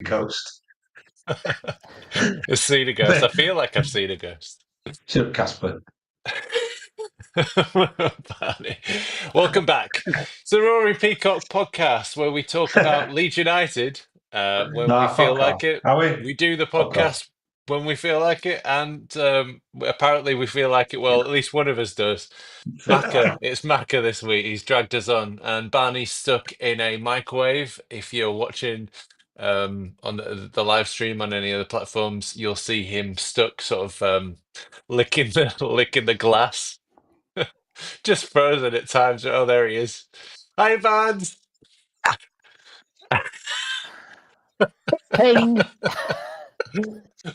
ghost. I've seen a ghost. I feel like I've seen a ghost. Shut up, Casper. Barney. Welcome back. It's the Roaring Peacock podcast where we talk about Leeds United when we feel Fuck like off. it. Are we? We do the Fuck off. podcast when we feel like it, and apparently we feel like it. Well, at least one of us does. It's Macca this week. He's dragged us on, and Barney's stuck in a microwave. If you're watching on the live stream on any of the platforms, you'll see him stuck, sort of licking the glass. Just frozen at times. Oh, there he is. Hi, Vans. Ping.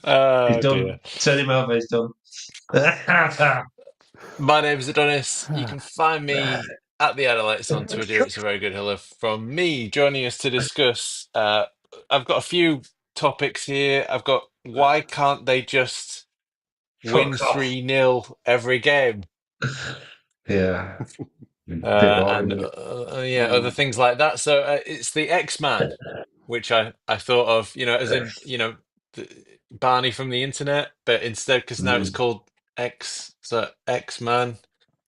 Oh, He's done. dear. Turn him over, he's done. My name is Adonis. You can find me at the Adelites on Twitter. It's a very good hello from me. Joining us to discuss, I've got a few topics here. I've got why can't they just win Fuck off. 3-0 every game? Yeah. And other things like that. So it's the X-Man, which I thought of, as in, Barney from the internet, but instead, because now it's called X, so X-Man.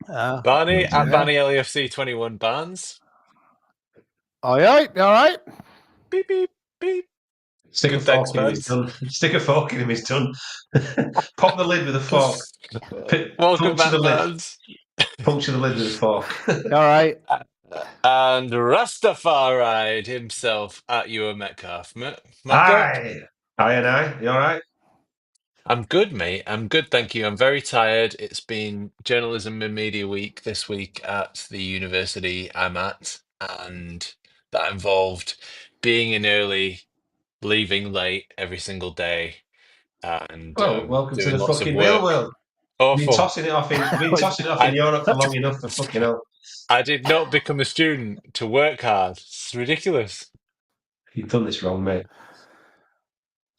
Barney at Barney LUFC 21 Barnes. All right. Beep beep beep. Stick a fork in him, he's done. Stick a fork in him, he's done. Pop the lid with a fork. Welcome back, Barnes. Puncture the lid with a fork. All right. And Rastahfari himself at Ewan Metcalf. Aye. You all right? I'm good, mate. I'm good, thank you. I'm very tired. It's been Journalism and Media Week this week at the university I'm at, and that involved being in early, leaving late every single day, and welcome to the lots fucking of real work. world. Awful. You've been tossing it off in Europe for long enough for fucking hell. I did not become a student to work hard. It's ridiculous. You've done this wrong, mate.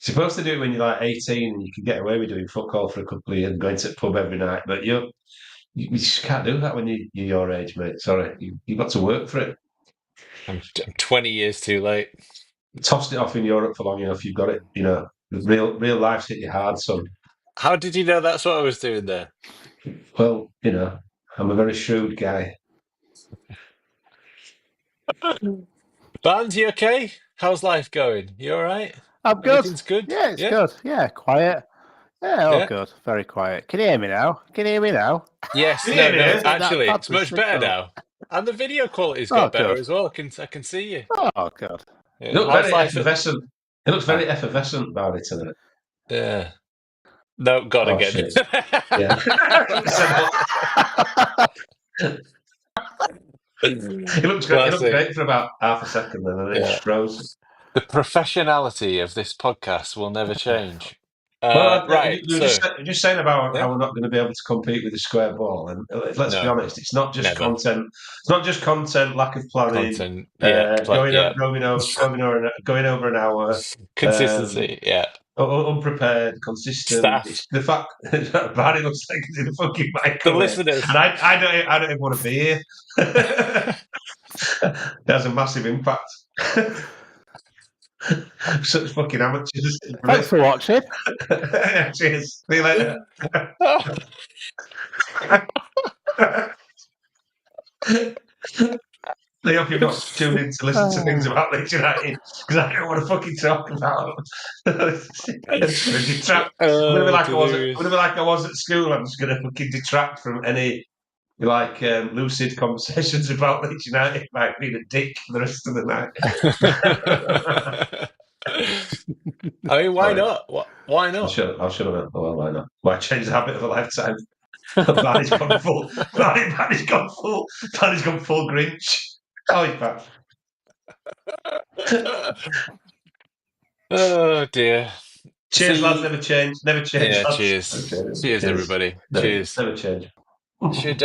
You're supposed to do it when you're like 18 and you can get away with doing fuck all for a couple of years and going to the pub every night. But you just can't do that when you're your age, mate. Sorry. You've got to work for it. I'm 20 years too late. Tossed it off in Europe for long enough. You've got it. Real life's hit you hard, son. How did you know that's what I was doing there? Well, I'm a very shrewd guy. Barnes, you okay? How's life going? You all right? I'm good. Everything's good? Yeah, it's good. Yeah, quiet. Yeah, all good. Very quiet. Can you hear me now? Yes. Actually, it's much better now. And the video quality's got better as well. I can see you. Oh, good. Yeah. It looks very effervescent. It looks very effervescent about it tonight. Yeah. No, God, again. Shit. Yeah. It looks great for about half a second, then it just froze. The professionality of this podcast will never change. Right. You're just saying about how we're not going to be able to compete with the square ball, and let's be honest, it's not just content. It's not just content, lack of planning, going over an hour, consistency, unprepared, consistent. Staff. It's the fact Barney looks like he's in a fucking microwave. The listeners, and I don't even want to be here. It has a massive impact. Such fucking amateurs. Thanks for watching. Cheers. See you later. I hope you're not tuned in to listen to things about Leeds United because I don't want to fucking talk about them. I'm gonna be like I was at school. I'm just gonna fucking detract from any lucid conversations about Leeds United by being a dick for the rest of the night. I mean, why not? Why not? I'll shut up. Well, why not? Why change the habit of a lifetime? Barney's gone full. Barney's gone full Grinch. Oh, he's back. Oh dear. Cheers, lads. Never change. Yeah, lads. Cheers, everybody. Cheers. Never change. Should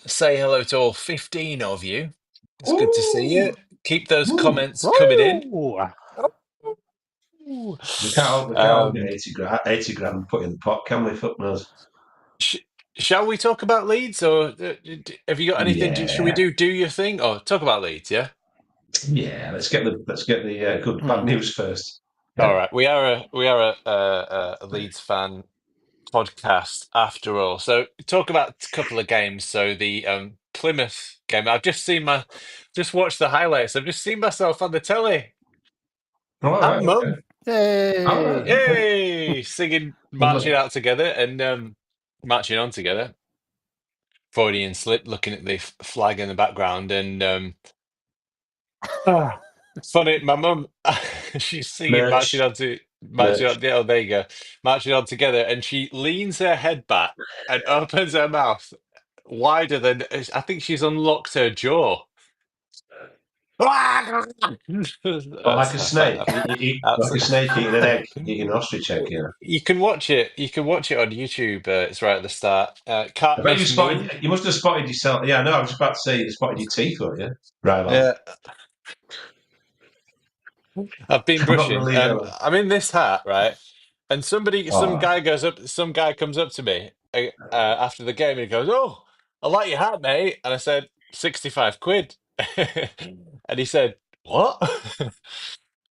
say hello to all 15 of you. It's good to see you. Keep those comments coming in. We can't get 80 grand and put in the pot, can we? Fuck knows. Shall we talk about Leeds, or have you got anything? Should we do your thing, or talk about Leeds? Yeah. Yeah, let's get the good bad news first. All right, we are a Leeds fan podcast after all. So talk about a couple of games. So the Plymouth game. I've just watched the highlights. I've just seen myself on the telly. All right, And okay. mum, All right, Yay! okay. yay, singing, marching Lovely. out together, and marching on together. Freudian slip, looking at the flag in the background, and ah, funny. My mum, she's singing, Merch, marching merch. on. Oh, there you go, marching on together, and she leans her head back and opens her mouth wider than I think she's unlocked her jaw. Or like That's a I find snake. that Like a snake eating an egg, eating an ostrich egg, that's yeah. you can watch it. You can watch it on YouTube. It's right at the start. I Can't bet you miss moon. spotted. You must have spotted yourself. Yeah, no, I was about to say you spotted your teeth, weren't you? Right on. Yeah, I've been I'm not going to brushing. leave it alone. I'm in this hat, right? And Oh, some guy comes up to me after the game and he goes, "Oh, I like your hat, mate." And I said, 65 quid. And he said, "What?"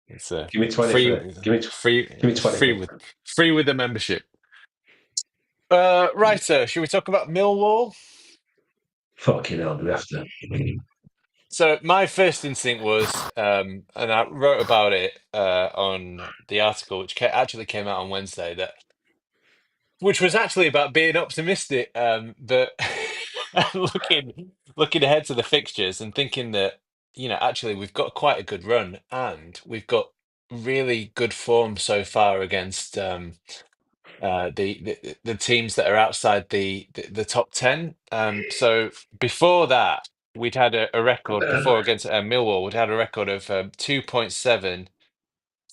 It's give me 20 for it. free, Give me 20 for it. free with the membership. Right, sir. Should we talk about Millwall? Fucking hell, do we have to? So my first instinct was, and I wrote about it on the article, which actually came out on Wednesday, which was actually about being optimistic, but looking ahead to the fixtures and thinking that actually we've got quite a good run and we've got really good form so far against the teams that are outside the top 10. So before that, we'd had a record before against Millwall. We'd had a record of 2.7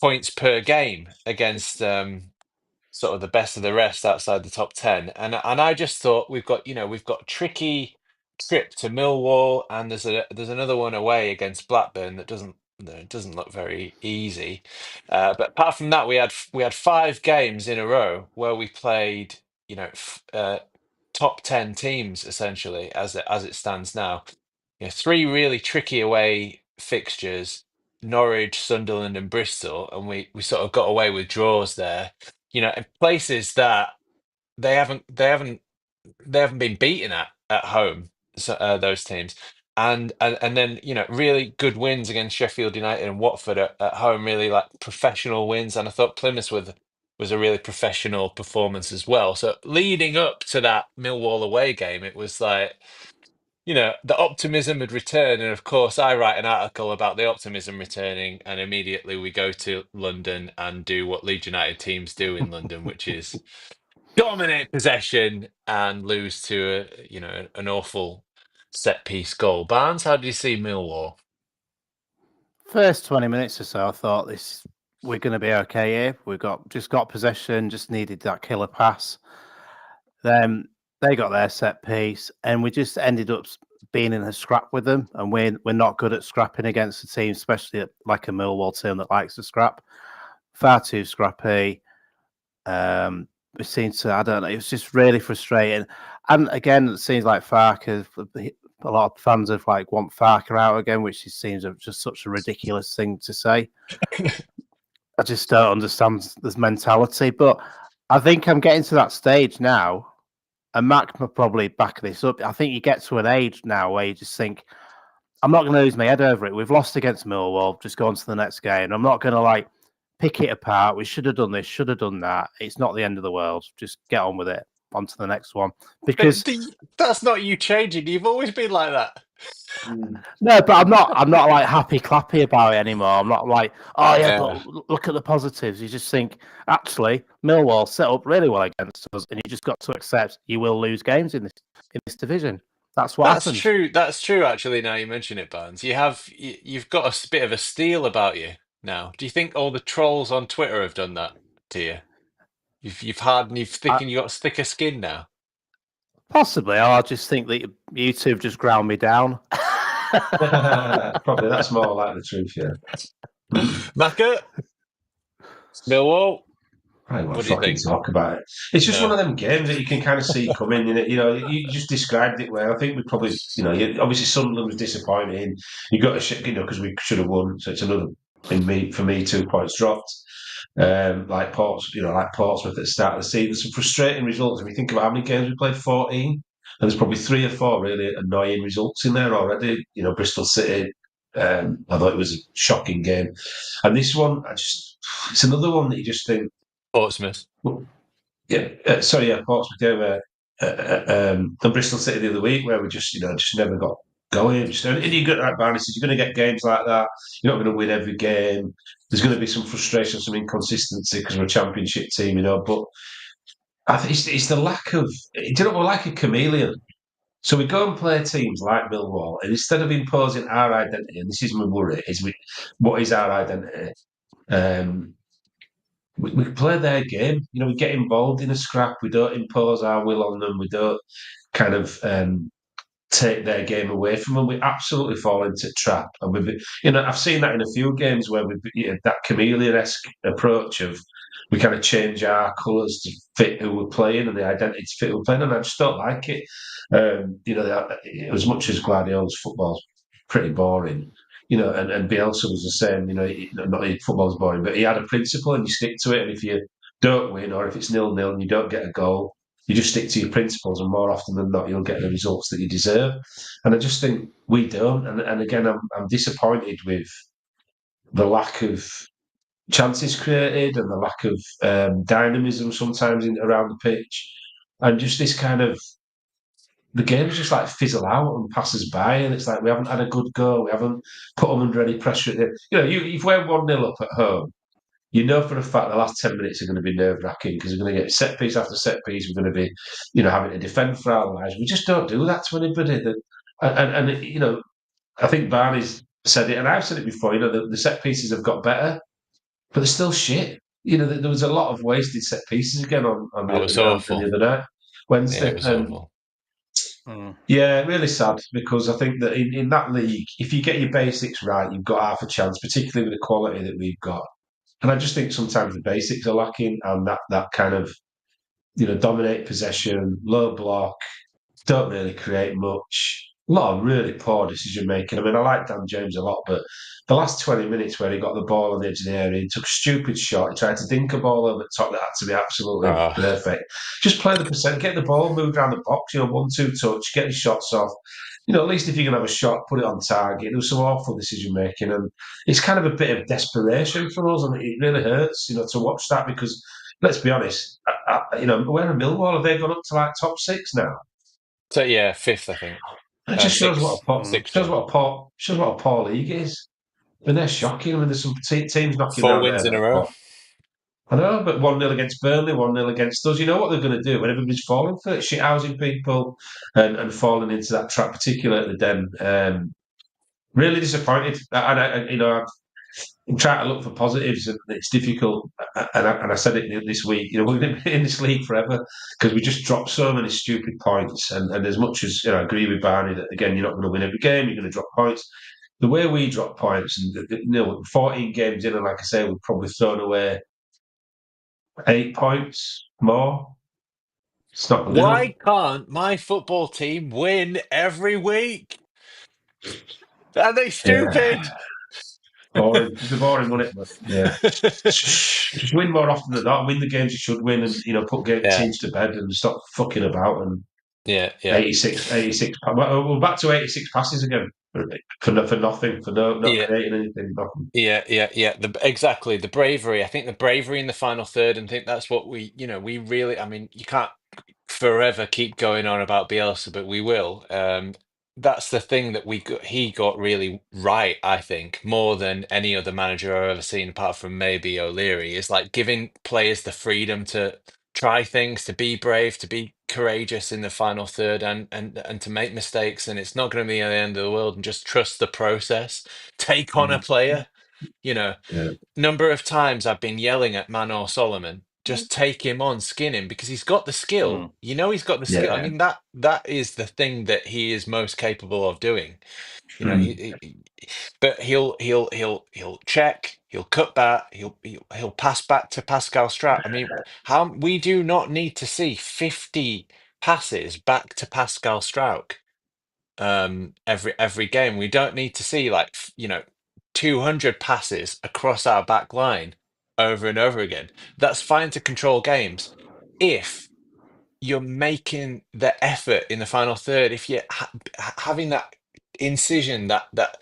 points per game against sort of the best of the rest outside the top 10. And I just thought we've got a tricky trip to Millwall, and there's another one away against Blackburn that doesn't look very easy. But apart from that, we had 5 games in a row where we played top 10 teams essentially as it stands now. 3 really tricky away fixtures: Norwich, Sunderland, and Bristol, and we sort of got away with draws there. In places that they haven't they haven't they haven't been beaten at home. So, those teams, and then really good wins against Sheffield United and Watford at home, really like professional wins. And I thought Plymouth was a really professional performance as well. So leading up to that Millwall away game, it was like the optimism had returned. And of course, I write an article about the optimism returning, and immediately we go to London and do what Leeds United teams do in London, which is dominate possession and lose to an awful set piece goal. Barnes, how did you see Millwall? First 20 minutes or so, I thought we're going to be okay here. Just got possession, just needed that killer pass. Then they got their set piece, and we just ended up being in a scrap with them. And we're not good at scrapping against a team, especially like a Millwall team that likes to scrap. Far too scrappy. It seems to, I don't know, it was just really frustrating. And again, it seems like Farker, a lot of fans of want Farker out again, which seems just such a ridiculous thing to say. I just don't understand this mentality. But I think I'm getting to that stage now, and Mac will probably back this up. I think you get to an age now where you just think, I'm not going to lose my head over it. We've lost against Millwall. Just go on to the next game. I'm not going to pick it apart. We should have done this, should have done that. It's not the end of the world. Just get on with it. On to the next one. Because That's not you changing. You've always been like that. no, but I'm not happy clappy about it anymore. I'm not like, oh yeah, Yeah. but look at the positives. You just think, actually, Millwall set up really well against us, and you just got to accept you will lose games in this division. That's what That's happens. true. That's true. Actually, now you mention it, Barnes, you've got a bit of a steel about you now. Do you think all the trolls on Twitter have done that to you? You've hardened, you've thickened, you got thicker skin now. Possibly, I just think that YouTube just ground me down. Probably that's more like the truth, yeah. Macca, Millwall. I don't want What to do you fucking think? talk about it. It's just one No. of them games that you can kind of see coming. You know, you just described it well. I think we probably, obviously Sunderland was disappointing. You got to, because we should have won. So it's another for me, 2 points dropped. Like Portsmouth at the start of the season. Some frustrating results. If you think about how many games we played, 14, and there's probably 3 or 4 really annoying results in there already. Bristol City. I thought it was a shocking game, and this one, it's another one that you just think. Portsmouth. Yeah, Portsmouth over and Bristol City the other week, where we just never got going. And you get like Barney says, you're going to get games like that. You're not going to win every game. There's going to be some frustration, some inconsistency because we're a championship team, But I think it's the lack of. Do you know what? We're like a chameleon. So we go and play teams like Millwall, and instead of imposing our identity, and this is my worry, what is our identity? Um, we play their game. We get involved in a scrap. We don't impose our will on them. We don't kind of take their game away from them. We absolutely fall into trap. And I've seen that in a few games where that chameleon-esque approach of we kind of change our colours to fit who we're playing and the identity to fit who we're playing, and I just don't like it. As much as Guardiola's football's pretty boring, and Bielsa was the same. Not football's boring, but he had a principle and you stick to it. And if you don't win, or if it's 0-0 and you don't get a goal, you just stick to your principles, and more often than not, you'll get the results that you deserve. And I just think we don't. And again, I'm disappointed with the lack of chances created and the lack of dynamism sometimes around the pitch, and just this kind of the game's just like fizzle out and passes by, and it's like we haven't had a good go. We haven't put them under any pressure. If we're 1-0 up at home, you know for a fact the last 10 minutes are going to be nerve wracking because we're going to get set piece after set piece. We're going to be, having to defend for our lives. We just don't do that to anybody. I think Barney's said it, and I've said it before. The set pieces have got better, but they're still shit. There was a lot of wasted set pieces again on That was awful. the other night, Yeah, Wednesday, it was and awful. yeah, really sad because I think that in that league, if you get your basics right, you've got half a chance, particularly with the quality that we've got. And I just think sometimes the basics are lacking, and that kind of dominate possession, low block, don't really create much. A lot of really poor decision making. I mean, I like Dan James a lot, but the last 20 minutes where he got the ball on the edge of the area, he took a stupid shot. He tried to dink a ball over the top that had to be absolutely Ah, perfect. Just play the percent, get the ball moved around the box, 1-2 touch, get the shots off. At least if you're going to have a shot, put it on target. There was some awful decision making, and it's kind of a bit of desperation for us, and it really hurts, to watch that because let's be honest, where are Millwall? Have they gone up to like top 6 now? so yeah, fifth, I think. It just shows Sixth, sixth, sorry. shows what a poor league is. And they're shocking. I mean, there's some teams knocking 4 down there wins in that a are row. poor. I know, but 1-0 against Burnley, 1-0 against us. You know what they're going to do when everybody's falling for it, shithousing people and falling into that trap, particularly at the Den. Really disappointed. I'm trying to look for positives, and it's difficult. And I said it this week. We're going to be in this league forever because we just dropped so many stupid points. And as much as I agree with Barney that again you're not going to win every game, you're going to drop points. The way we drop points, and 14 games in, and like I say, we've probably thrown away 8 points more. It's not good enough. Why can't my football team win every week? Are they Yeah, stupid? boring. It'd be boring, wouldn't it? But yeah. Just win more often than not. Win the games you should win, and put Yeah, teams to bed and stop fucking about. And yeah, yeah, 86. We're back to 86 passes again for nothing, for not yeah. creating anything. Nothing. Yeah. Exactly. The bravery. I think the bravery in the final third, and I think that's what we really. I mean, you can't forever keep going on about Bielsa, but we will. That's the thing that he got really right, I think, more than any other manager I've ever seen, apart from maybe O'Leary, is like giving players the freedom to try things, to be brave, to be courageous in the final third, and to make mistakes, and it's not going to be the end of the world, and just trust the process. Take on a Mm. player. You know, Yeah. number of times I've been yelling at Manor Solomon, just take him on, skin him, because he's got the skill. You know, he's got the skill. I Yeah. mean, that is the thing that he is most capable of doing. You know, but he'll check, he'll cut back, he'll pass back to Pascal Strout. I mean, how we do not need to see 50 passes back to Pascal Strout every game. We don't need to see, like, 200 passes across our back line over and over again. That's fine to control games if you're making the effort in the final third, if you're having that incision, that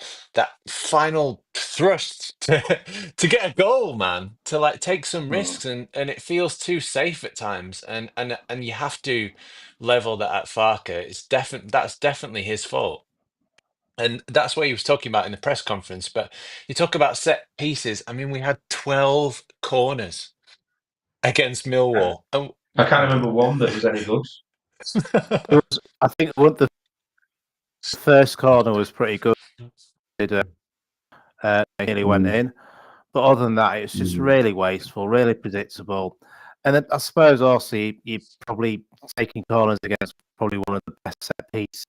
final thrust to get a goal, man, to like take some risks, and it feels too safe at times, and you have to level that at Farker. That's definitely his fault. And that's what he was talking about in the press conference. But you talk about set pieces. I mean, we had 12 corners against Millwall. I can't remember one that was any good. I think the first corner was pretty good. Nearly went in. But other than that, it's just really wasteful, really predictable. And then I suppose also you're probably taking corners against probably one of the best set pieces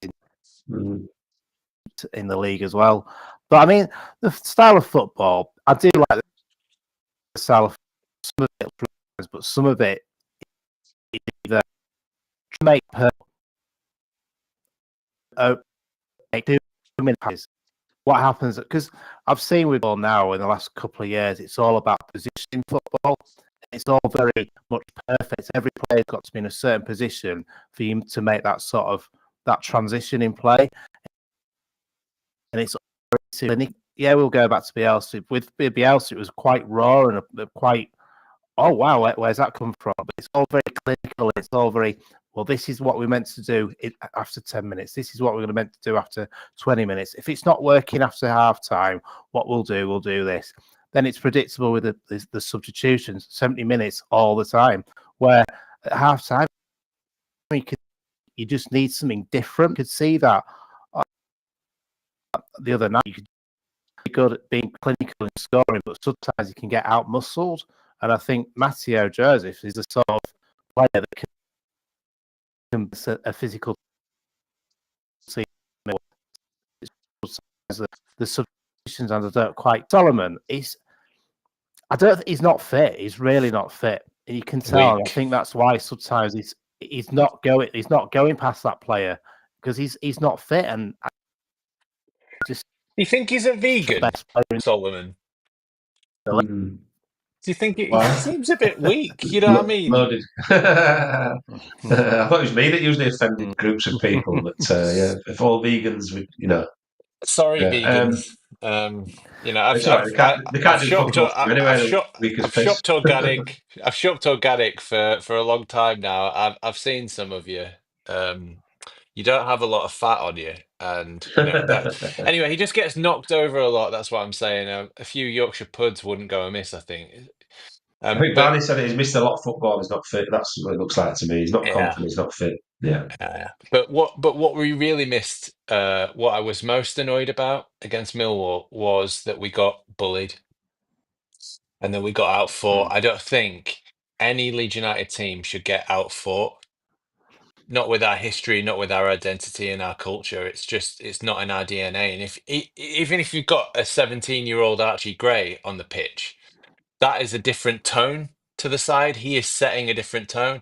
in the league as well. But I mean, the style of football, I do like the style of some of it, but some of it either make too many passes. What happens? Because I've seen with all now in the last couple of years, it's all about positioning football. It's all very much perfect. Every player's got to be in a certain position for you to make that sort of that transition in play. And it's yeah, we'll go back to Bielsa. With Bielsa, it was quite raw and quite, oh wow, where's that come from? But it's all very clinical. It's all very, well, this is what we're meant to do after 10 minutes. This is what we're meant to do after 20 minutes. If it's not working after half time, what we'll do this. Then it's predictable with the substitutions, 70 minutes all the time, where at half time, you just need something different. You could see that the other night. You could be good at being clinical and scoring, but sometimes you can get out muscled. And I think Matteo Joseph is the sort of player that can be a physical team. The substitutions, and I don't quite. Solomon he's not fit. He's really not fit. You can tell. I think that's why sometimes he's not going past that player because he's not fit. And just, do you think he's a vegan, Solomon? Do you think he seems a bit weak? You know what I mean? I thought it was me that usually offended groups of people, but yeah, if all vegans, sorry, vegans. I've shopped organic. I've shopped organic for a long time now. I've seen some of you. You don't have a lot of fat on you, and that. Anyway, he just gets knocked over a lot. That's what I'm saying. A few Yorkshire puds wouldn't go amiss, I think. I think Barney said he's missed a lot of football. He's not fit. That's what it looks like to me. He's not confident. He's not fit. Yeah. But what we really missed, what I was most annoyed about against Millwall was that we got bullied, and then we got outfought. I don't think any Leeds United team should get outfought. Not with our history, not with our identity and our culture. It's not in our DNA. And even if you've got a 17-year-old Archie Gray on the pitch, that is a different tone to the side. He is setting a different tone.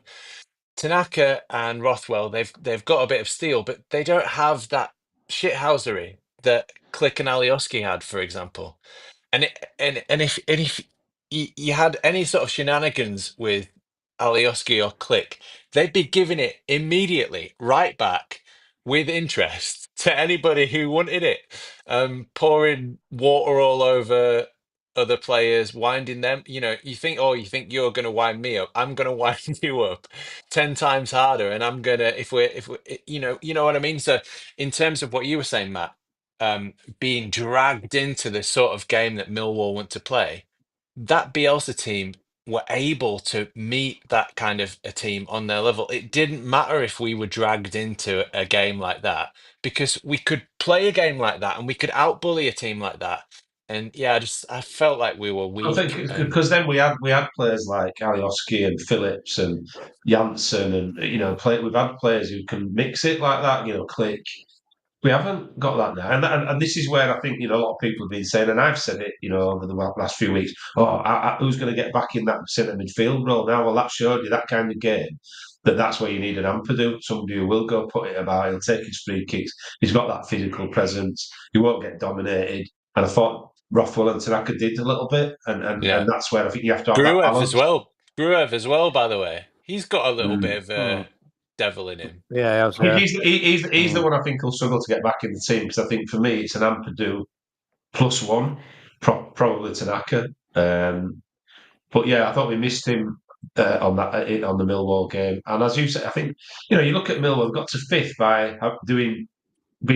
Tanaka and Rothwell, they've got a bit of steel, but they don't have that shithousery that Click and Alioski had, for example. And if you had any sort of shenanigans with Alioski or Click, they'd be giving it immediately right back with interest to anybody who wanted it, pouring water all over other players, winding them. You think you're going to wind me up. I'm going to wind you up 10 times harder, and I'm gonna if we you know what I mean. So in terms of what you were saying, Matt, being dragged into the sort of game that Millwall want to play, that Bielsa team were able to meet that kind of a team on their level. It didn't matter if we were dragged into a game like that, because we could play a game like that and we could outbully a team like that. And yeah, I felt like we were I weak. think And because then we had players like Alioski and Phillips and Janssen, and we've had players who can mix it like that. Click. We haven't got that now, and this is where I think a lot of people have been saying, and I've said it, over the last few weeks. Oh, who's going to get back in that centre midfield role now? Well, that showed you that kind of game. That's where you need an Ampadu, somebody who will go put it about. He'll take his free kicks. He's got that physical presence. He won't get dominated. And I thought Rothwell and Tanaka did a little bit, and yeah, that's where I think you have to have that Gruev as balance. well. Gruev as well, by the way. He's got a little bit of Mm. devil in him. Yeah, I was there. He's the one I think will struggle to get back in the team, because I think for me it's an Ampadu +1, probably Tanaka. But yeah, I thought we missed him on the Millwall game. And as you said, I think you look at Millwall, got to fifth by being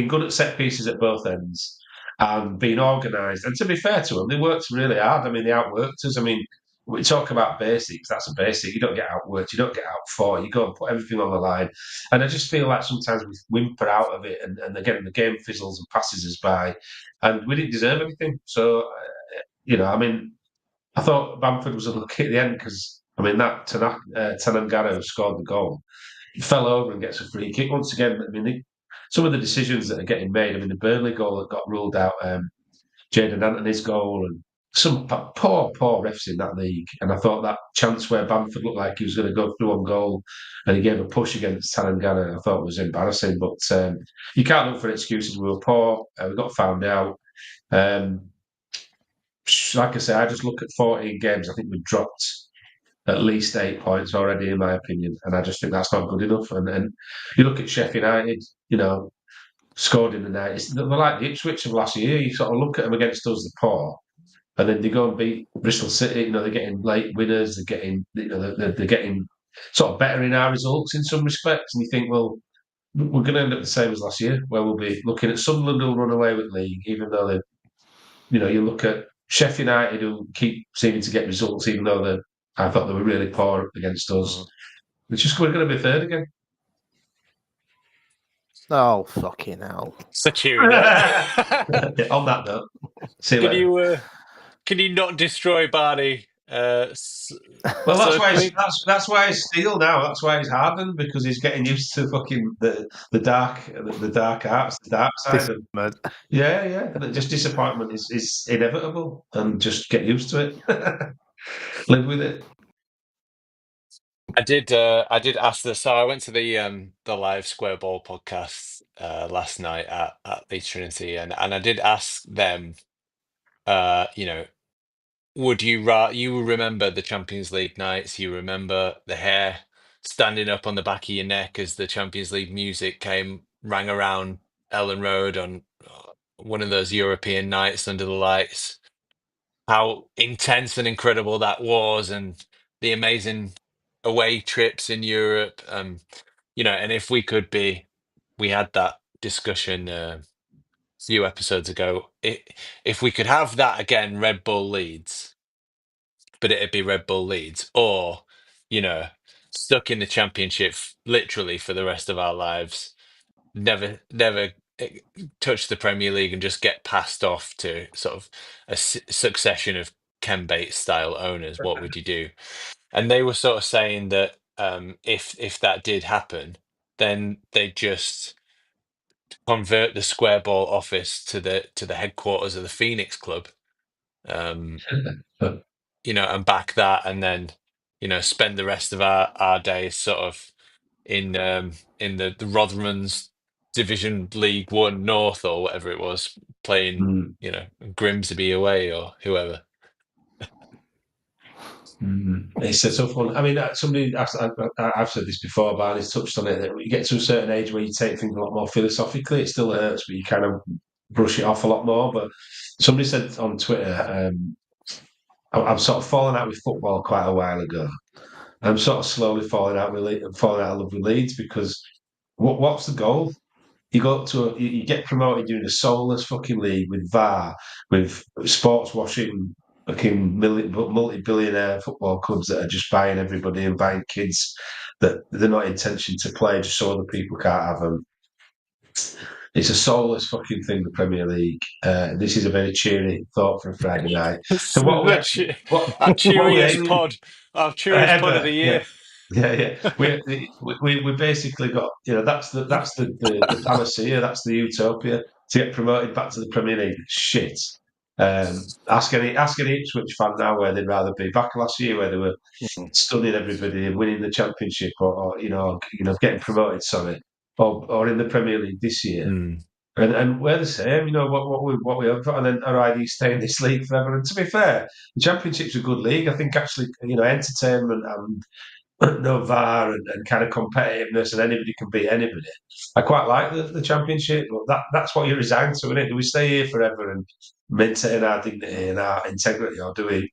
good at set pieces at both ends and being organised. And to be fair to them, they worked really hard. I mean, they outworked us. I mean, we talk about basics. That's a basic. You don't get outworked. You don't get outfought. You go and put everything on the line. And I just feel like sometimes we whimper out of it, and again, the game fizzles and passes us by, and we didn't deserve anything. So, I mean, I thought Bamford was unlucky at the end, because I mean that Tanangana who scored the goal, he fell over and gets a free kick once again. I mean, some of the decisions that are getting made. I mean, the Burnley goal that got ruled out, Jaden Anthony's goal, and some poor refs in that league. And I thought that chance where Bamford looked like he was going to go through on goal, and he gave a push against Tanangana, I thought was embarrassing. But you can't look for excuses. We were poor. We got found out. Um, like I say, I just look at 14 games. I think we've dropped at least 8 points already, in my opinion, and I just think that's not good enough. And you look at Sheffield United, scored in the night. They're like the Ipswich of last year. You sort of look at them against us, the poor, and then they go and beat Bristol City. They're getting late winners. They're getting, they're getting sort of better in our results in some respects. And you think, well, we're going to end up the same as last year, where we'll be looking at Sunderland who'll run away with league, even though they, you look at Sheffield United who keep seeming to get results, even though I thought they were really poor against us. We're going to be third again. Oh, fucking hell. Secure that. On that note, see you later. Can you not destroy Barney? Well, that's why he's steel now. That's why he's hardened, because he's getting used to fucking the dark arts, the dark side. Yeah. And just disappointment is inevitable, and just get used to it. Live with it. I did ask this. So I went to the live Square Ball podcast last night at Leeds Trinity, and I did ask them, would you remember the Champions League nights? You remember the hair standing up on the back of your neck as the Champions League music rang around Ellen Road on one of those European nights under the lights? How intense and incredible that was, and the amazing away trips in Europe. And if we had that discussion a few episodes ago. If we could have that again, Red Bull Leeds, but it'd be Red Bull Leeds, or stuck in the championship literally for the rest of our lives, never touch the Premier League and just get passed off to sort of a succession of Ken Bates style owners, what would you do? And they were sort of saying that if that did happen, then they just convert the Square Ball office to the headquarters of the Phoenix Club, and back that, and then spend the rest of our days sort of in the Rotherham's Division League One North or whatever it was, playing Grimsby away or whoever. It's a tough one. I mean, I've said this before, Barney's touched on it, that you get to a certain age where you take things a lot more philosophically. It still hurts, but you kind of brush it off a lot more. But somebody said on Twitter, I'm sort of falling out with football quite a while ago. I'm sort of slowly falling out of love with Leeds, because what's the goal? You go you get promoted doing a soulless fucking league with VAR, with sports washing, fucking multi-billionaire football clubs that are just buying everybody and buying kids that they're not intention to play just so other people can't have them. It's a soulless fucking thing, the Premier League. This is a very cheery thought for a Friday night. So what we actually, Our what we cheeriest aim pod, our cheeriest pod of ever, the yeah, year. yeah. We basically got, that's the panacea, that's the utopia to get promoted back to the Premier League. Shit. Ask any Ipswich fan now where they'd rather be. Back last year where they were stunning everybody and winning the championship, or getting promoted. Sorry, or in the Premier League this year. Mm. And we're the same, what we have got, and then our ID stay in this league forever. And to be fair, the Championship's a good league. I think actually, entertainment and no VAR and kind of competitiveness, and anybody can beat anybody. I quite like the Championship, but that's what you're resigned to, isn't it? Do we stay here forever and maintain our dignity and our integrity, or do we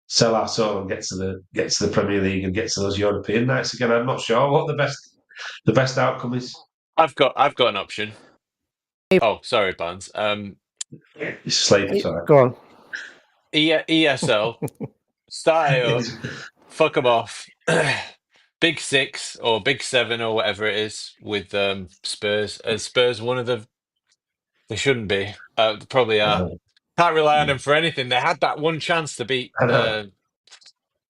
sell our soul and get to the Premier League and get to those European nights again? I'm not sure what the best outcome is. I've got an option. Oh, sorry, Barnes. It's sleeping, sorry. Go on. ESL, start it up, fuck them off. Big Six or Big Seven or whatever it is with Spurs. Spurs one of the they shouldn't be. They probably I are. know. Can't rely on them for anything. They had that one chance to beat. I know.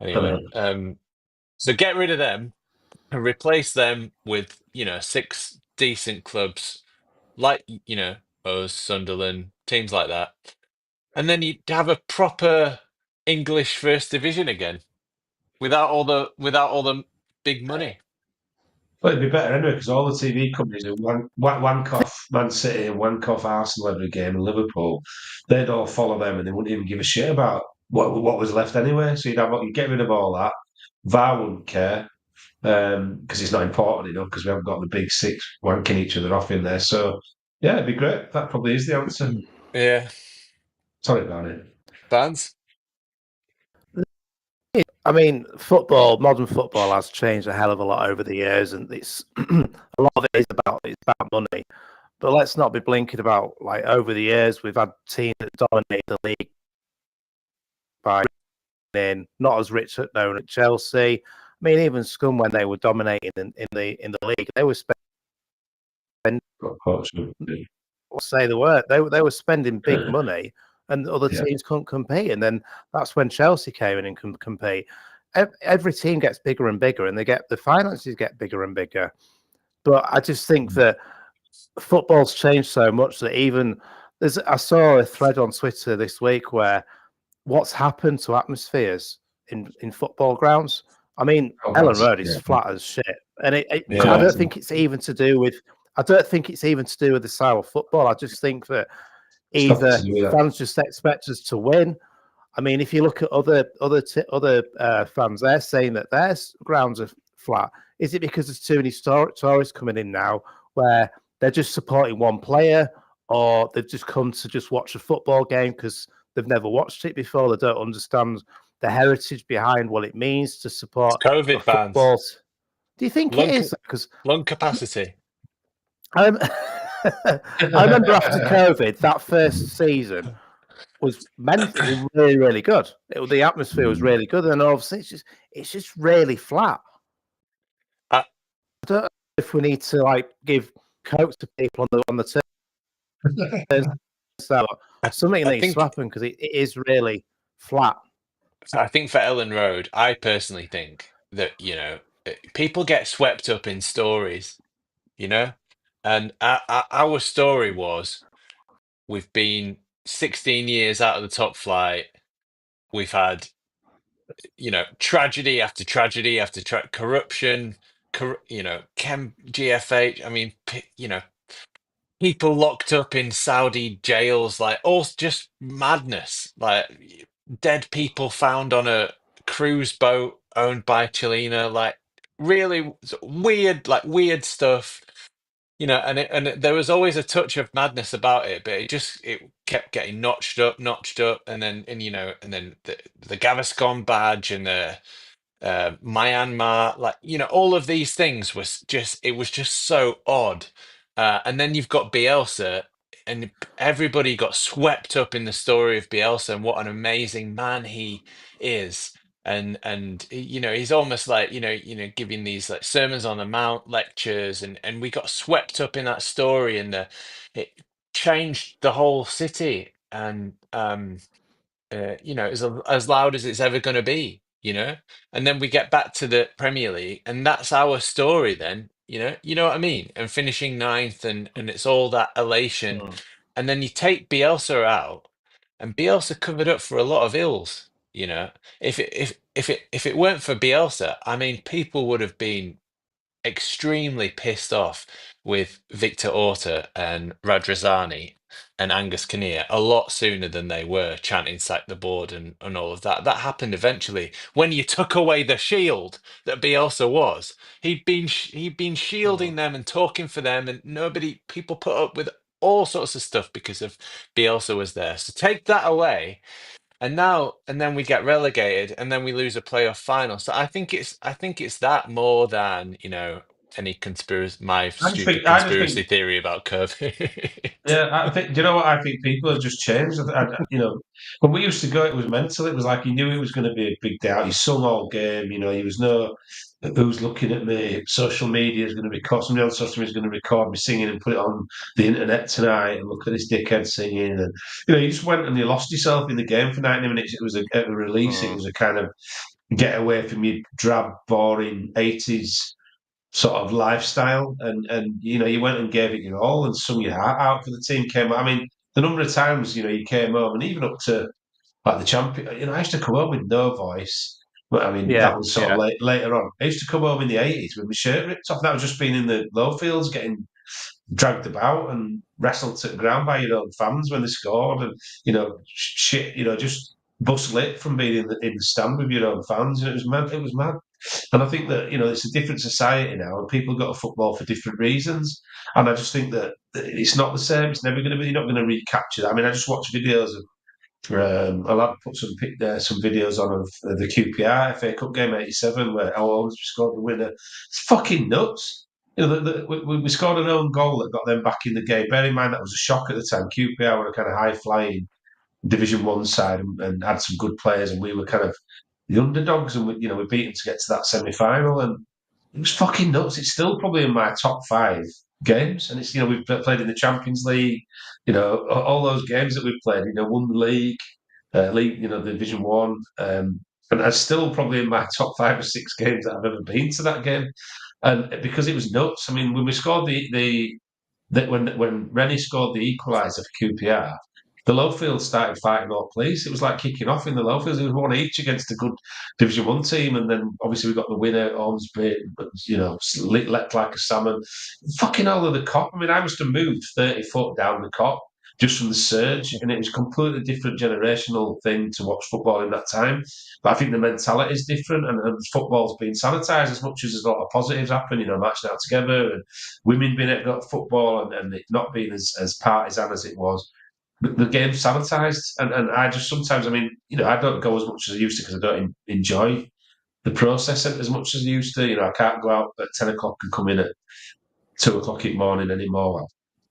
I Anyway, know. so get rid of them and replace them with 6 decent clubs like us, Sunderland, teams like that, and then you have a proper English First Division again without all the big money. But it'd be better anyway because all the TV companies are wank off Man City and wank off Arsenal every game and Liverpool. They'd all follow them and they wouldn't even give a shit about what was left anyway. So you'd get rid of all that. VAR wouldn't care because it's not important enough because we haven't got the big six wanking each other off in there. So yeah, it'd be great. That probably is the answer. Yeah, Sorry about it. fans. I mean, modern football has changed a hell of a lot over the years, and it's a lot of it is about money. But let's not be blinking about over the years we've had teams that dominate the league by being not as rich known at Chelsea. I mean, even Scum when they were dominating in the league, they were spending. Say the word. They were spending big money, and other teams couldn't compete. And then that's when Chelsea came in and can compete. Every team gets bigger and bigger, and the finances get bigger and bigger. But I just think that football's changed so much that I saw a thread on Twitter this week where what's happened to atmospheres in football grounds. I mean, Ellen Road is flat as shit, and I don't think it's even to do with. I don't think it's even to do with the style of football. I just think that either fans just expect us to win. I mean, if you look at other fans, they're saying that their grounds are flat. Is it because there's too many tourists coming in now, where they're just supporting one player, or they've just come to just watch a football game because they've never watched it before? They don't understand the heritage behind what it means to support COVID football. fans. Do you think it is? Because lung capacity. I remember after COVID, that first season was mentally really, really good. The atmosphere was really good, and obviously it's just really flat. I don't know if we need to give coke to people on the turn. Something needs to happen because it is really flat. I think for Ellen Road, I personally think that people get swept up in stories, and our story was we've been 16 years out of the top flight. We've had tragedy after tragedy after corruption, GFH. I mean, people locked up in Saudi jails, all just madness, dead people found on a cruise boat owned by Chilena, really weird stuff, and there was always a touch of madness about it, but it kept getting notched up, and then the Gaviscon badge and the Myanmar, all of these things it was just so odd. And then you've got Bielsa, and everybody got swept up in the story of Bielsa and what an amazing man he is. and he's almost like giving these like sermons on the mount lectures, and we got swept up in that story, and it changed the whole city, and as loud as it's ever going to be, and then we get back to the Premier League, and that's our story then, you know what I mean, and finishing ninth, and it's all that elation, Mm. and then you take Bielsa out, and Bielsa covered up for a lot of ills, if it weren't for Bielsa, I mean, people would have been extremely pissed off with Victor Orta and Radrazani and Angus Kinnear a lot sooner than they were chanting sack the board and all of that. That happened eventually when you took away the shield that Bielsa was. He'd been shielding them and talking for them, and people put up with all sorts of stuff because of Bielsa was there. So take that away, and then we get relegated, and then we lose a playoff final. So I think it's that more than any my stupid I just think conspiracy theory about COVID. Yeah, I think. Do you know what? I think people have just changed. When we used to go, it was mental. It was like you knew it was going to be a big day out. You sung all game. You was no who's looking at me. Social media is going to record. Somebody on social media is going to record me singing and put it on the internet tonight. And look at this dickhead singing. And you just went and you lost yourself in the game for 90 minutes. It was a release. It Mm. was a kind of get away from your drab, boring 80s sort of lifestyle, and you went and gave it your all and sung your heart out for the team. Came, I mean, the number of times you came home, and even up to like the champion. I used to come home with no voice. But I mean, that Yeah, was sort of later on. I used to come home in the 80s with my shirt ripped off. That was just being in the low fields, getting dragged about and wrestled to the ground by your own fans when they scored, and shit, just bust lit from being in the stand with your own fans. And it was mad. It was mad. And I think that it's a different society now, and people go to football for different reasons. And I just think that it's not the same. It's never going to be. You're not going to recapture that. I mean, I just watched videos of. A lad put some videos on of the QPR FA Cup game '87 where our Owens scored the winner. It's fucking nuts. We scored an own goal that got them back in the game. Bear in mind that was a shock at the time. QPR were a kind of high flying Division One side and had some good players, and we were kind of the underdogs, and we beat them to get to that semi final, and it was fucking nuts. It's still probably in my top 5 games, and it's we've played in the Champions League, all those games that we've played, won the league, the Division One, and it's still probably in my top 5 or 6 games that I've ever been to that game, and because it was nuts. I mean, when we scored when Rennie scored the equaliser for QPR, the Lowfield started fighting all police. It was like kicking off in the Lowfields. It was one each against a good Division One team, and then obviously we got the winner, Ormsby, leapt like a salmon. Fucking all of the cop. I mean, I must have moved 30 foot down the cop just from the surge, and it was a completely different generational thing to watch football in that time. But I think the mentality is different, and football's been sanitised as much as there's a lot of positives happen. Matching out together and women being able to go to football, and it not being as partisan as it was. The game's sanitised, and I just sometimes, I mean, I don't go as much as I used to because I don't enjoy the process as much as I used to. I can't go out at 10 o'clock and come in at 2 o'clock in the morning anymore. Well,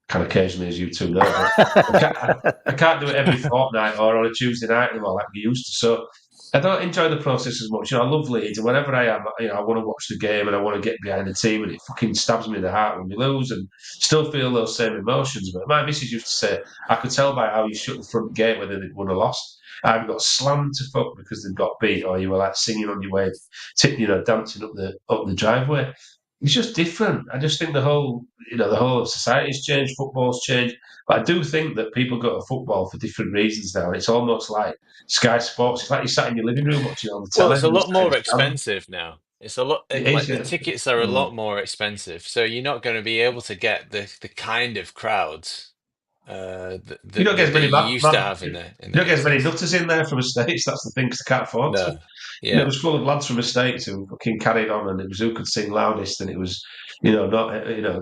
can occasionally, as you two know, but I can't do it every fortnight or on a Tuesday night anymore like we used to. So I don't enjoy the process as much. I love Leeds, and whenever I am, I want to watch the game and I want to get behind the team, and it fucking stabs me in the heart when we lose, and still feel those same emotions. But my missus used to say, I could tell by how you shut the front gate whether they'd won or lost. I've got slammed to fuck because they'd got beat, or you were like singing on your way, dancing up the driveway. It's just different. I just think the whole of society's changed, football's changed. But I do think that people go to football for different reasons now. It's almost like Sky Sports. It's like you sat in your living room watching it on the Well, telly. it's a And lot more it's expensive now. It's a lot it like is, the yeah. tickets are a Mm. lot more expensive, so you're not going to be able to get the kind of crowds that, You don't that, get that as that many you used to have in the you don't get as many 80s. nutters in there from estates. That's the thing, 'cause they can't afford to. No, It yeah. was full of lads from estates who fucking carried on, and it was who could sing loudest, and it was, not,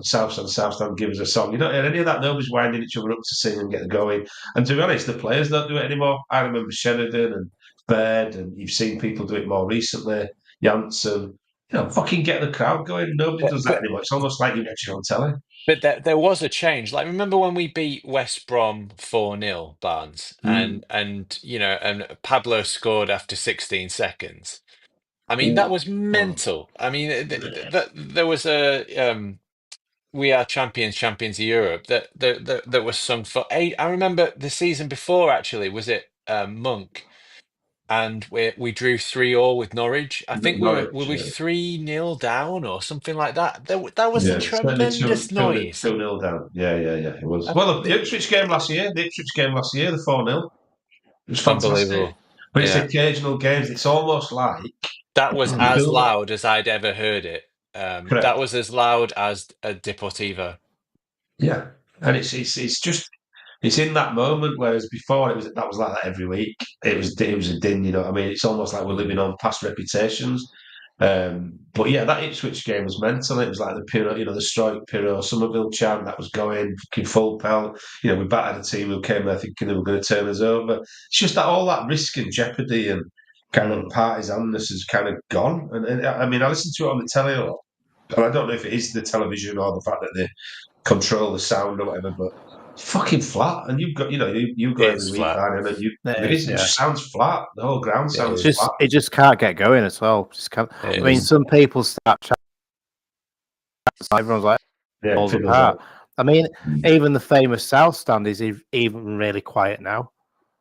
Southstand, give us a song. You don't hear any of that. Nobody's winding each other up to sing and get going. And to be honest, the players don't do it anymore. I remember Sheridan and Baird, and you've seen people do it more recently. Janssen. fucking get the crowd going. Nobody does that But anymore. It's almost like you get you on telly. there was a change. Like, remember when we beat West Brom 4-0, Barnes, Mm. and Pablo scored after 16 seconds. I mean, that Ooh. was mental. I mean, there was a "We Are Champions, Champions of Europe" that was sung for eight. I remember the season before, actually, was it Monk? And we drew 3-3 with Norwich. I think were Norwich, we 3-0 down or something like that. That was a yeah, certainly tremendous noise. 2-0 down. Yeah, it was. Uh, Well, the Ipswich game last year, the 4-0, it was fantastic. Unbelievable. But it's the Yeah. occasional games. It's almost like That was you as build up. loud as I'd ever heard it. That Correct. was as loud as a Deportivo. Yeah, and it's just it's in that moment. Whereas before that was like that every week. It was a din. You know what I mean? It's almost like we're living on past reputations. But yeah, that Ipswich game was mental. It was like the Pirro, the Stroik Pirro Somerville chant that was going fucking full pelt. We battered a team who came there thinking they were going to turn us over. It's just that all that risk and jeopardy and kind of partisanness has kind of gone. And I mean, I listened to it on the telly a lot, and I don't know if it is the television or the fact that they control the sound or whatever, but it's fucking flat. And you've got, you go It every is week, flat. man, and It it is, is. It yeah. just sounds flat. The whole ground It sounds is. flat. It just can't get going as well. Just can't. It I mean, is. some people start chatting, everyone's like Yeah, falls it feels like. apart. I mean, even the famous South Stand is even really quiet now.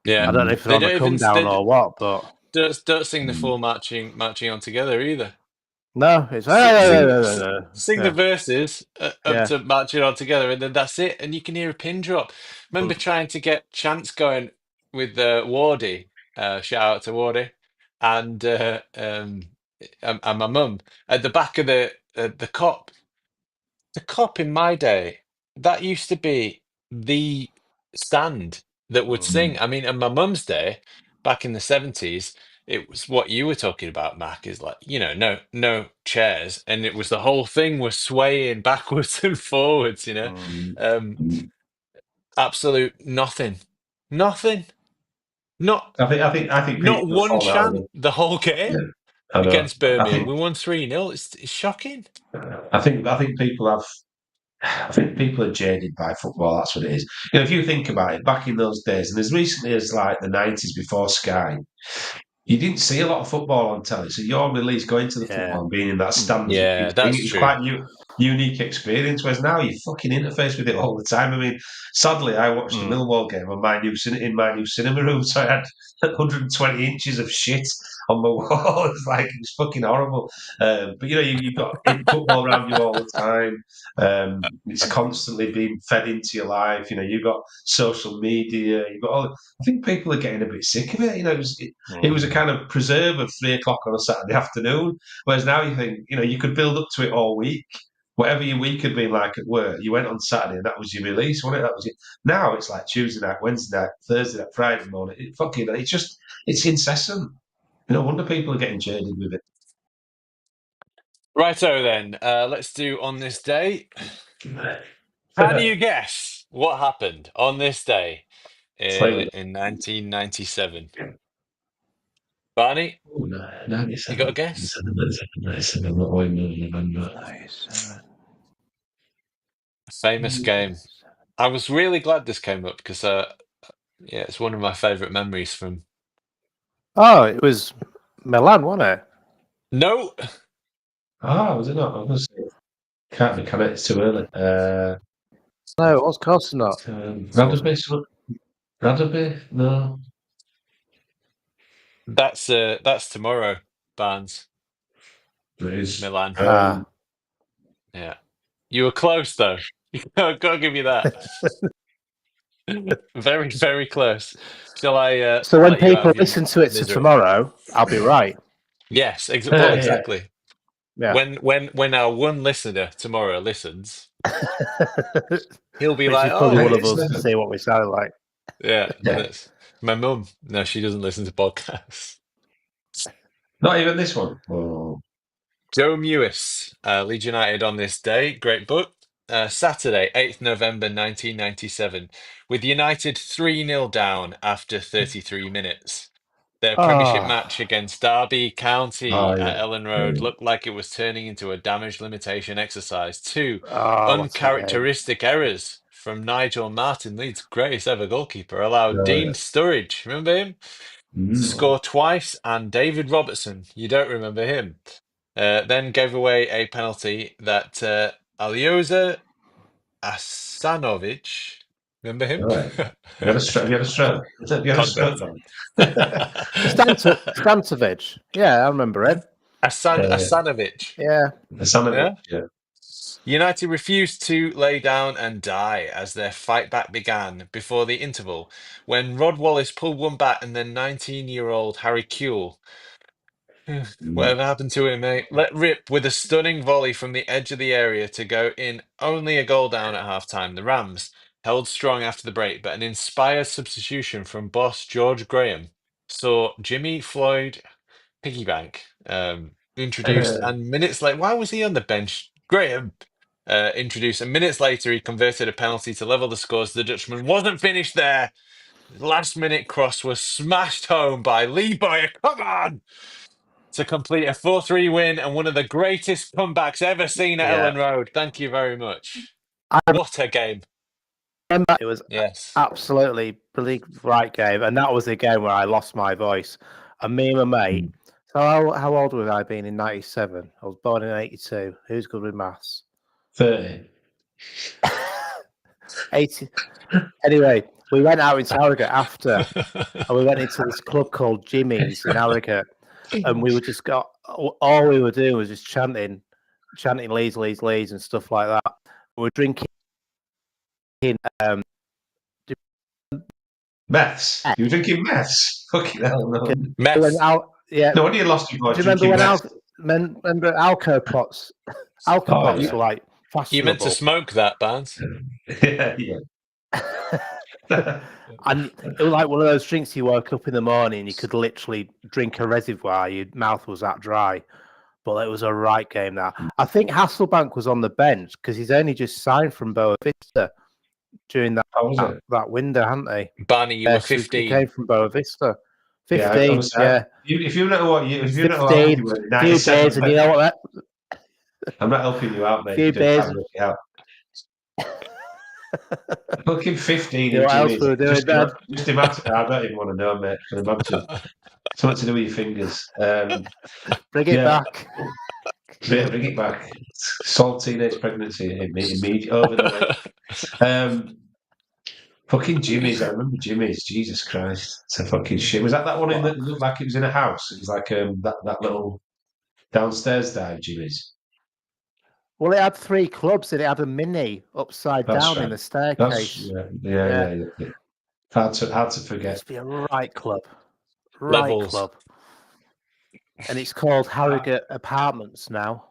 Yeah. I don't know if they're They on the don't come even down or what, but don't sing the full marching on together either. no, it's Sing the yeah, verses up yeah. to marching on together, and then that's it. And you can hear a pin drop. Remember trying to get chants going with Wardy. Shout out to Wardy and my mum at the back of the cop. The cop in my day, that used to be the stand that would sing. I mean, in my mum's day, back in the 70s, it was what you were talking about, Mac, is like, no chairs. And it was the whole thing was swaying backwards and forwards, Um, absolute nothing. Nothing. Not I think not people have one fallen out of chant it. the whole game Yeah, I know. against I Birmingham. think We won 3-0. It's shocking. I think people have. I think people are jaded by football. That's what it is. If you think about it, back in those days, and as recently as like the 90s before Sky, you didn't see a lot of football on telly. So your release going to the Yeah. football and being in that stand was a big Yeah, thing. that's It was true. quite unique experience. Whereas now you fucking interface with it all the time. I mean, sadly, I watched the Millwall game on in my new cinema room, so I had 120 inches of shit on my wall. It was fucking horrible. But you've got football around you all the time. It's constantly being fed into your life. You've got social media. You've got all. I think people are getting a bit sick of it. It was a kind of preserve of 3 o'clock on a Saturday afternoon. Whereas now you think, you could build up to it all week. Whatever your week had been like at work, you went on Saturday and that was your release, wasn't it? That was it. Now it's like Tuesday night, Wednesday night, Thursday night, Friday morning. It's incessant. No wonder people are getting jaded with it. Righto then, let's do on this day. Can you guess what happened on this day in 1997? Barney, Oh, no, you got a 97, guess? 97, I'm not going to remember. Famous game. I was really glad this came up because, yeah, it's one of my favourite memories from. Oh, it was Milan, wasn't it? No, Was it not? I was gonna say, can't be, can it? It's too early. No, it was close not. Rugby, Rugby? No. that's tomorrow, Barnes. It is. Milan. Yeah, you were close though. I've got to give you that. Very, very close. Shall I So when let you out people of your listen to it to misery? tomorrow, I'll be right. Yes, well, Yeah. exactly. Yeah. When our one listener tomorrow listens, he'll be Which like, is probably "Oh, one of us to see what we sound like. yeah." Yeah. That's my mum. No, she doesn't listen to podcasts. Not even this one. Oh. Joe Mewis, Leeds United on this day. Great book. Saturday, 8th November 1997, with United 3-0 down after 33 minutes. Their Premiership match against Derby County at yeah. Ellen Road looked like it was turning into a damage limitation exercise. 2 what a game. uncharacteristic errors from Nigel Martin, Leeds' greatest ever goalkeeper, allowed Dean Sturridge, remember him, to score twice, and David Robertson, you don't remember him, then gave away a penalty that Alioza Asanovic, remember him? Right. You had a stroke. You had a stroke. You had a stroke. Stantovic. Yeah, I remember him. Asanovic. Yeah. Asanovic, yeah. United refused to lay down and die as their fight back began before the interval, when Rod Wallace pulled one back and then 19-year-old Harry Kewell, whatever happened to him, mate, let rip with a stunning volley from the edge of the area to go in, only a goal down at half-time. The Rams held strong after the break, but an inspired substitution from boss George Graham saw Jimmy Floyd Piggybank introduced, and minutes later, why was he on the bench? Graham introduced, and minutes later he converted a penalty to level the scores. The Dutchman wasn't finished there. Last minute cross was smashed home by Lee Boyer. Come on! To complete a 4-3 win and one of the greatest comebacks ever seen at Ellen Road. Thank you very much. What a game. It was Yes. absolutely brilliant, right game. And that was the game where I lost my voice. And me and my mate. So how old would I have been in 97? I was born in 82. Who's good with maths? 30. 80. Anyway, we went out into Harrogate after. And we went into this club called Jimmy's in Harrogate. And we were just all we were doing was just chanting Leeds, Leeds, Leeds and stuff like that. We were drinking Meths. You were drinking meths? Fucking hell, no. Meths. No wonder you lost your voice. Do you remember when remember Alco pots? Alco pots were like fashionable. You meant to smoke that, Barnes. Yeah. And it was like one of those drinks you woke up in the morning and you could literally drink a reservoir. Your mouth was that dry. But it was a right game now. I think Hasselbank was on the bench because he's only just signed from Boa Vista during that window, hadn't he? Barney, you were 15. He came from Boa Vista. 15, yeah. If you know what if you know how old you were, few beers, and you know what I'm not helping you out, mate. Few beers. Fucking 15. You know what else we were doing, Dad? Just imagine. I don't even want to know, mate. I can imagine. Something to do with your fingers. Bring it back. Bring it back. Solve teenage pregnancy immediately over the way. Fucking Jimmy's. I remember Jimmy's. Jesus Christ. It's a fucking shit. Was that one that looked like it was in a house? It was like that little downstairs dive, Jimmy's. Well, it had 3 clubs and it had a mini upside down in the staircase. Yeah. Hard to forget. It must be a right club. Levels. Club. And it's called Harrogate Apartments now.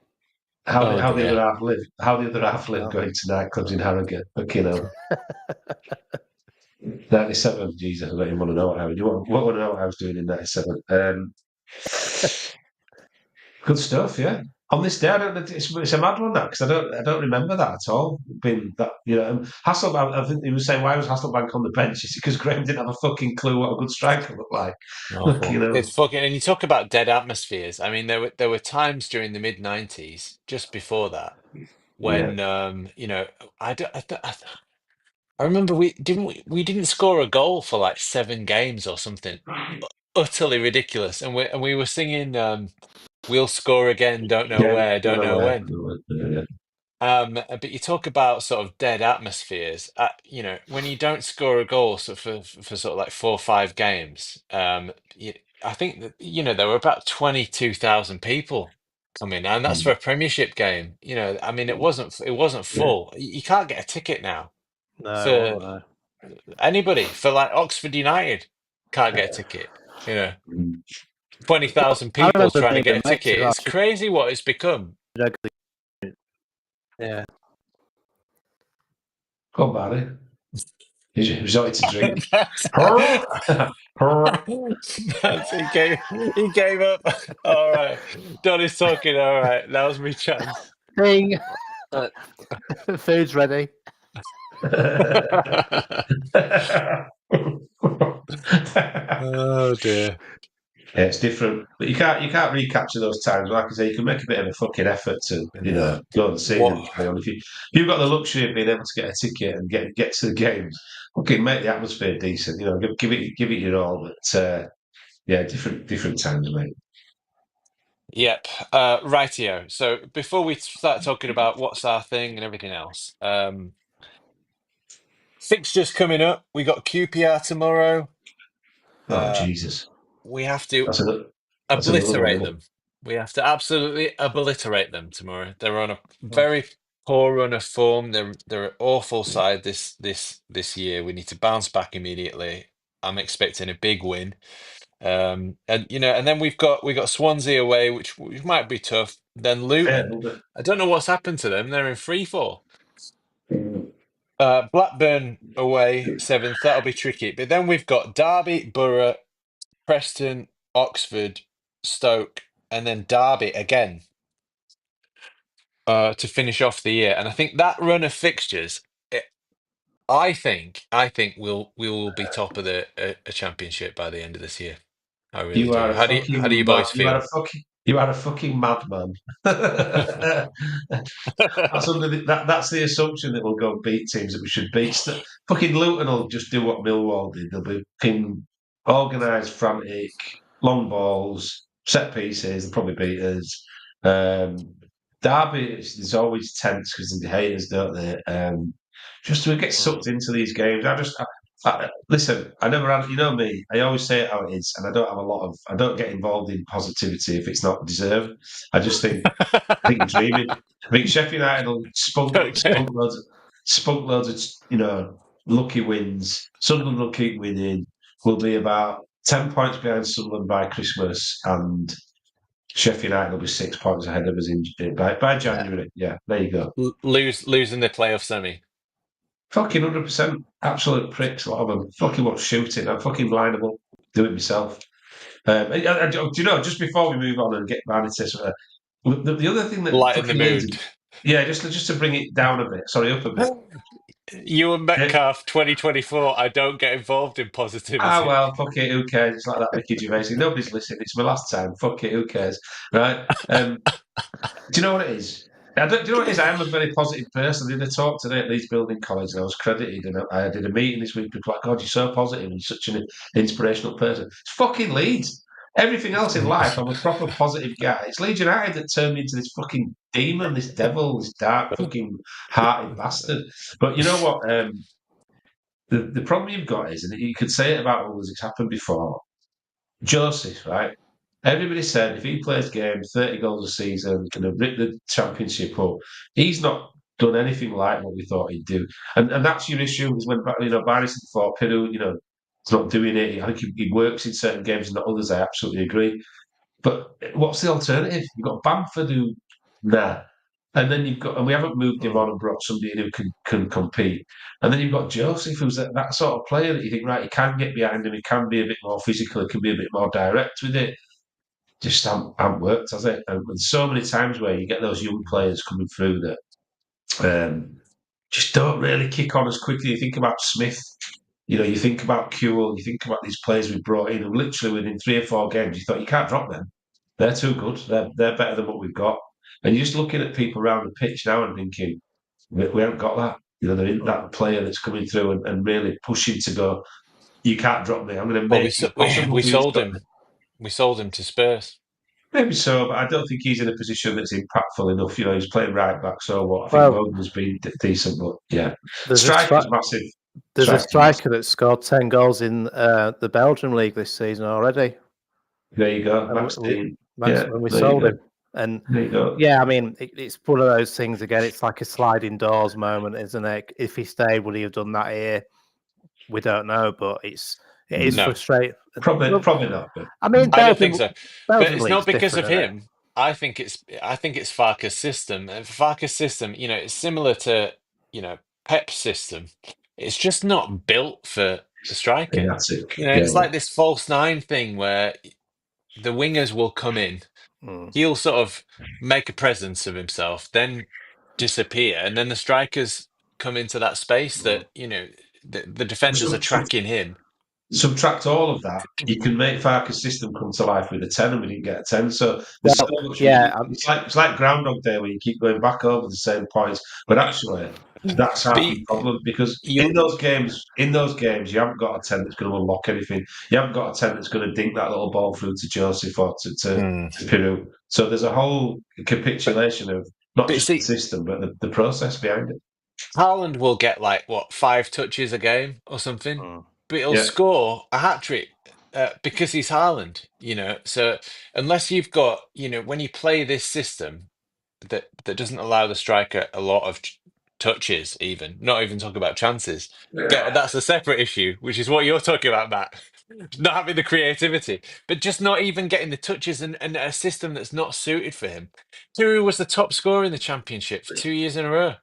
How the other half live? How the other half live going to nightclubs in Harrogate? Fucking hell. 97. Jesus, I don't even want to know what I was. What want to know what I was doing in 97? Good stuff, yeah. On this day, it's a mad one that because I don't remember that at all. Being that Hasselbank, I think he was saying why was Hasselbank on the bench? It's because Graham didn't have a fucking clue what a good striker looked like. It's fucking, and you talk about dead atmospheres. I mean, there were times during the mid-90s, just before that, when I remember we didn't score a goal for like 7 games or something, utterly ridiculous, and we were singing. We'll score again, don't know where, don't know when. But you talk about sort of dead atmospheres. When you don't score a goal for sort of like 4 or 5 games, I think that there were about 22,000 people coming, and that's for a Premiership game. I mean, it wasn't full. You can't get a ticket now. No, anybody for like Oxford United can't get a ticket. 20,000 people trying to get a ticket. It's crazy what it's become. Yeah. Go on, Barry. He resorted to drink. He gave up. All right. Donny's talking. All right. That was me chance. Ding. Food's ready. Oh dear. Yeah, it's different, but you can't recapture those times. Like I say, you can make a bit of a fucking effort to Yeah. go and see them What? carry on. If you've got the luxury of being able to get a ticket and get to the games, fucking make the atmosphere decent. Give it your all. But yeah, different times, mate. Yep. Rightio. So before we start talking about what's our thing and everything else, fixtures coming up. We got QPR tomorrow. Oh Uh, Jesus, we have to that's another one, obliterate isn't it? them. We have to absolutely obliterate them tomorrow. They're on a very poor run of form. They're an awful side this year. We need to bounce back immediately. I'm expecting a big win. And then we got Swansea away, which might be tough. Then Yeah, Luton. I don't know what's happened to them. They're in free fall. Blackburn away, 7th. That'll be tricky. But then we've got Derby, Borough, Preston, Oxford, Stoke, and then Derby again to finish off the year. And I think that run of fixtures, I think we will be top of the a championship by the end of this year. I really you are do. a How do you fucking mad. boys You are a feel? fucking madman. That's the assumption that we'll go and beat teams that we should beat. Fucking Luton will just do what Millwall did. They'll be fucking organised, frantic, long balls, set pieces. They'll probably beat us. Derby is always tense because they hate us, don't they? Just to get sucked into these games. Listen. I never had. You know me. I always say it how it is, and I don't get involved in positivity if it's not deserved. I just think you're dreaming. I think Sheffield United will Okay. spunk loads of lucky wins. Sunderland will keep winning. We'll be about 10 points behind Sunderland by Christmas, and Sheffield United will be 6 points ahead of us by Yeah. January. Yeah, there you go. Losing the playoff semi. Fucking 100%. Absolute pricks. A lot of them. Fucking what's shooting. I'm fucking blind them up. Do it myself. Do you know? Just before we move on and get back into this, the other thing that Lighten the fucking leads, mood. yeah, just to bring it down a bit. Sorry, up a bit. You and Eh, Metcalf 2024. I don't get involved in positivity. well, fuck it. Who cares? It's like that Ricky Gervais thing. Nobody's listening. It's my last time. Fuck it. Who cares? Right? Do you know what it is? Do you know what it is? I am a very positive person. I did a talk today at Leeds Building College, and I was credited. And I did a meeting this week. People were like, God, you're so positive and such an inspirational person. It's fucking Leeds. Everything else in life, I'm a proper positive guy. It's Leeds United that turned me into this fucking demon, this devil, this dark fucking hearted bastard. But you know what? The problem you've got is, and you could say it about others, it's happened before. Joseph, right? Everybody said if he plays games, 30 goals a season, can have ripped the championship up. He's not done anything like what we thought he'd do. And that's your issue is when, Barney said before, Piru, he's not doing it. I think he works in certain games and not others. I absolutely agree. But what's the alternative? You've got Bamford who, nah. And then and we haven't moved him on and brought somebody in who can compete. And then you've got Joseph, who's that sort of player that you think, right, he can get behind him, he can be a bit more physical, he can be a bit more direct with it. Just haven't worked, has it? And so many times where you get those young players coming through that just don't really kick on as quickly. You think about Smith, you think about Kewell, you think about these players we brought in, and literally within 3 or 4 games, you thought you can't drop them. They're too good. They're better than what we've got. And you're just looking at people around the pitch now and thinking, we haven't got that. There isn't that player that's coming through and really pushing to go, you can't drop me. I'm going to Well, make we you s- we possible we for you to sold stop me. him. We sold him to Spurs. Maybe so, but I don't think he's in a position that's impactful enough. He's playing right back, so what? I think Well, Wogan has been decent, but yeah. there's a Striker's stri- massive. there's a Striker's massive. striker that scored 10 goals in the Belgium league this season already. There you go. And Max Dean. that's Yeah, when we there you sold go. him. And There you go. yeah, I mean, it's one of those things again. It's like a sliding doors moment, isn't it? If he stayed, would he have done that here? We don't know, but it is No, frustrating. Probably not, but I mean, I don't think so. But Belgium it's not league's because different, of isn't it? him. I think it's Farke's system. And Farke's system, it's similar to Pep's system. It's just not built for a striker. erratic. Yeah. It's like this false nine thing where the wingers will come in. Mm. He'll sort of make a presence of himself, then disappear, and then the strikers come into that space that the defenders are tracking him. subtract all of that, you can make Farke's system come to life with a 10, and we didn't get a 10. So there's so much. It's like Groundhog Day, where you keep going back over the same points, but actually. That's half the problem, because in those games, you haven't got a 10 that's going to unlock anything. You haven't got a 10 that's going to dink that little ball through to Joseph or to Peru. So there's a whole capitulation of not just the system, but the process behind it. Haaland will get 5 touches a game or something, but he'll score a hat trick because he's Haaland. So unless you've got, when you play this system that doesn't allow the striker a lot of touches, not even talk about chances. That's a separate issue, which is what you're talking about, Matt. Not having the creativity, but just not even getting the touches and a system that's not suited for him. Turu was the top scorer in the Championship for 2 years in a row.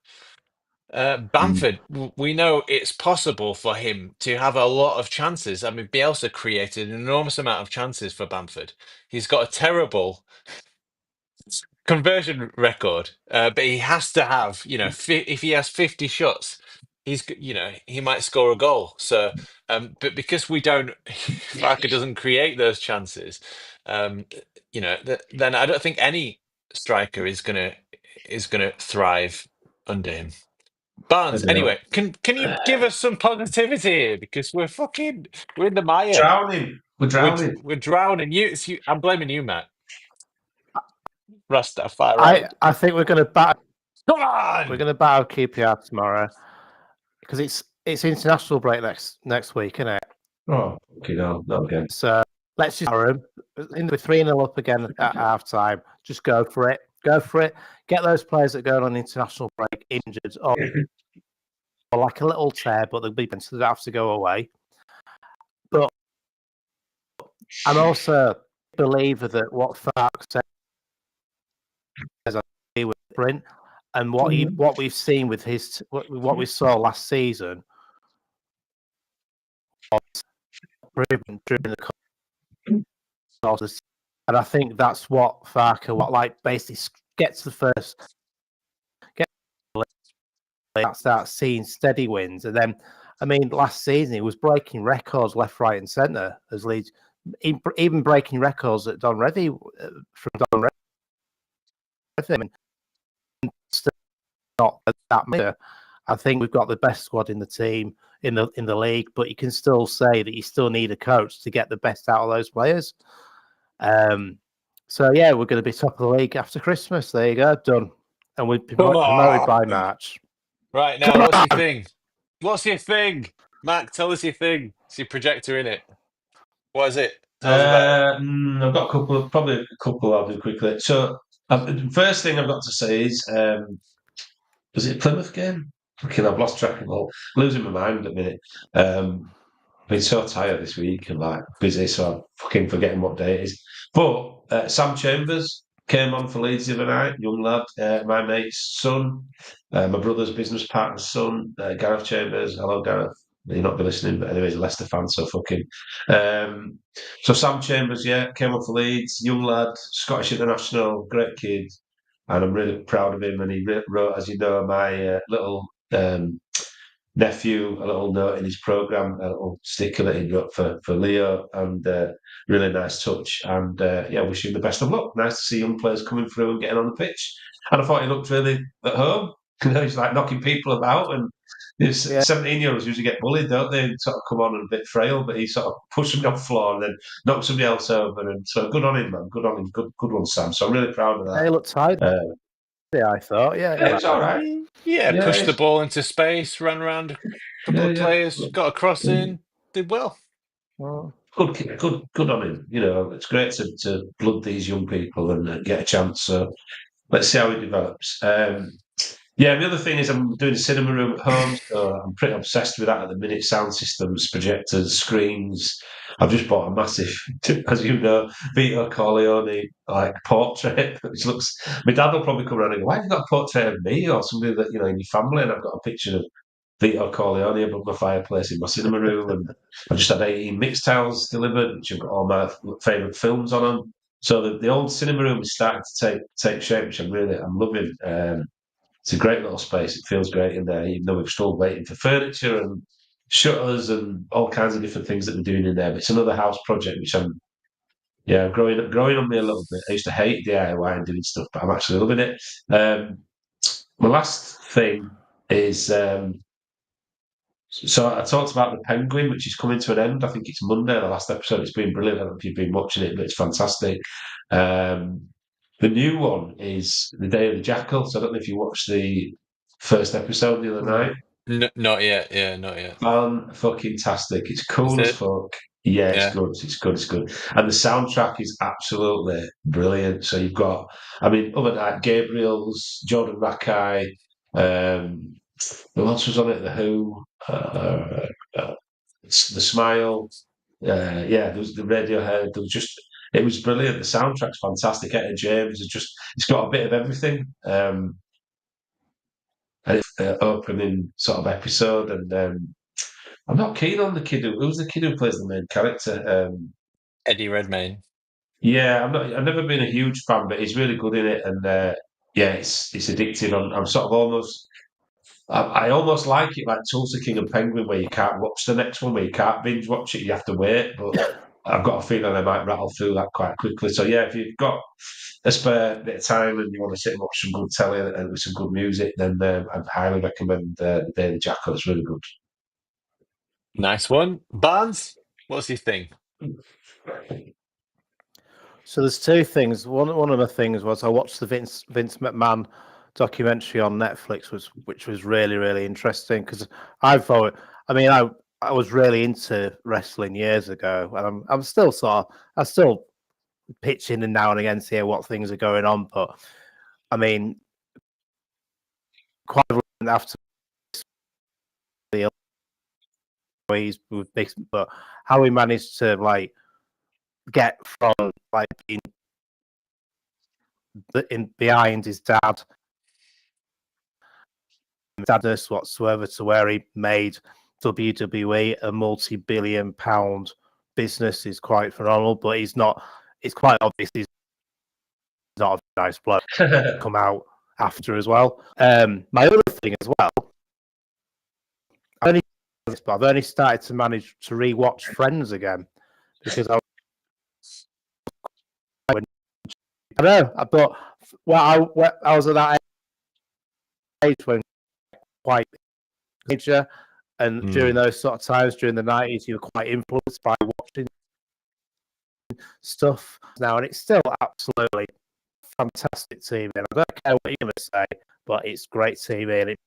Bamford, we know it's possible for him to have a lot of chances. I mean, Bielsa created an enormous amount of chances for Bamford. He's got a terrible conversion record, but he has to have, if he has 50 shots, he might score a goal. So, but because Farke doesn't create those chances, then I don't think any striker is gonna thrive under him. Barnes, anyway, can you give us some positivity here, because we're in the mire. We're drowning. We're drowning. I'm blaming you, Matt. Rastahfari. I think we're going to battle. Come on! We're going to battle QPR tomorrow, because it's international break next week, isn't it? Oh, okay, no, not again. So let's just we're 3-0 up again at half time. Just go for it. Go for it. Get those players that go on international break injured or like a little tear, but they'll be so they don't have to go away. But I'm also a believer that what Farke said with Brent and what we've seen with what we saw last season was proven during the course, and I think that's what Farke basically gets the first. Start seeing steady wins, and then last season he was breaking records left, right, and centre as Leeds, even breaking records at Don Revie from Don Revie. Still not that many. I think we've got the best squad in the team in the league, but you can still say that you still need a coach to get the best out of those players. So yeah, we're going to be top of the league after Christmas. There you go, done, and we're promoted by March. Right, now, what's your thing? What's your thing? Mac, tell us your thing. It's your projector in it. What is it? Tell us about it. I've got probably a couple I'll do quickly. So, first thing I've got to say is, was it a Plymouth game? Okay, I've lost track of all. Losing my mind at the minute. I've been so tired this week and busy, so I'm fucking forgetting what day it is. But Sam Chambers came on for Leeds the other night, young lad, my mate's son, my brother's business partner's son, Gareth Chambers. Hello, Gareth. You're not be listening, but anyway, he's a Leicester fan, so fucking. So Sam Chambers, came on for Leeds, young lad, Scottish international, great kid, and I'm really proud of him. And he wrote, as you know, my little nephew a little note in his programme, a little sticker that he wrote for Leo, and really nice touch. And wish him the best of luck. Nice to see young players coming through and getting on the pitch. And I thought he looked really at home. He's knocking people about, and 17-year-olds usually get bullied, don't they? Sort of come on and a bit frail, but he sort of pushed somebody off the floor and then knocked somebody else over. And so good on him, man. Good on him. Good one, Sam. So I'm really proud of that. He looked tired. I thought. Yeah, it's all right. Yeah, pushed the ball into space, ran around a couple of players, got a cross in, did well. Good on him. It's great to blood these young people and get a chance. So let's see how he develops. The other thing is I'm doing a cinema room at home, so I'm pretty obsessed with that at the minute. Sound systems, projectors, screens. I've just bought a massive, as you know, Vito Corleone portrait, which looks. My dad will probably come around and go, "Why have you got a portrait of me or somebody that in your family?" And I've got a picture of Vito Corleone above my fireplace in my cinema room, and I've just had 18 mix towels delivered, which have got all my favourite films on them. So the old cinema room is starting to take shape, which I'm loving. It's a great little space. It feels great in there, even though we're still waiting for furniture and shutters and all kinds of different things that they're doing in there. But it's another house project which I'm growing on me a little bit. I used to hate DIY and doing stuff, but I'm actually loving it. My last thing is so I talked about the Penguin, which is coming to an end. I think it's Monday, the last episode. It's been brilliant. I don't know if you've been watching it, but it's fantastic. The new one is The Day of the Jackal. So I don't know if you watched the first episode the other night. Not yet. Yeah, not yet. Fucking tastic. It's Is cool as it? fuck. Yeah, it's Yeah. good. It's good. It's good. And the soundtrack is absolutely brilliant. So you've got, I mean, other than that, Gabriel's, Jordan Rakai, who else was on it? The Who, the Smile. There was the Radiohead. There was just, it was brilliant. The soundtrack's fantastic. Etta James is just, it's got a bit of everything. And it's opening sort of episode, and I'm not keen on the kid who's the kid who plays the main character. Eddie Redmayne. Yeah, I've never been a huge fan, but he's really good in it, and it's addictive. I'm sort of almost. I almost like it like Tulsa King and Penguin, where you can't watch the next one, where you can't binge watch it, you have to wait. But I've got a feeling I might rattle through that quite quickly. So yeah, if you've got a spare bit of time and you want to sit and watch some good telly and with some good music, then I'd highly recommend The Day of the Jackal. It's really good. Nice one. Barnes, what's your thing? So there's two things. One of the things was I watched the Vince McMahon documentary on Netflix, which was really, really interesting, because I was really into wrestling years ago, and I'm still I still pitch in and now and again to hear what things are going on, but I mean, quite after the but how he managed to like get from like being behind his dadness whatsoever to where he made WWE a multi-billion-pound business is quite phenomenal. But he's not. It's quite obvious he's not a nice bloke. Come out after as well. My other thing as well. I've only started to manage to rewatch Friends again because I know. I thought I was at that age when quite major, and during those sort of times during the 90s, you were quite influenced by watching stuff now, and it's still absolutely fantastic TV. And I don't care what you're going to say, but it's great TV, and it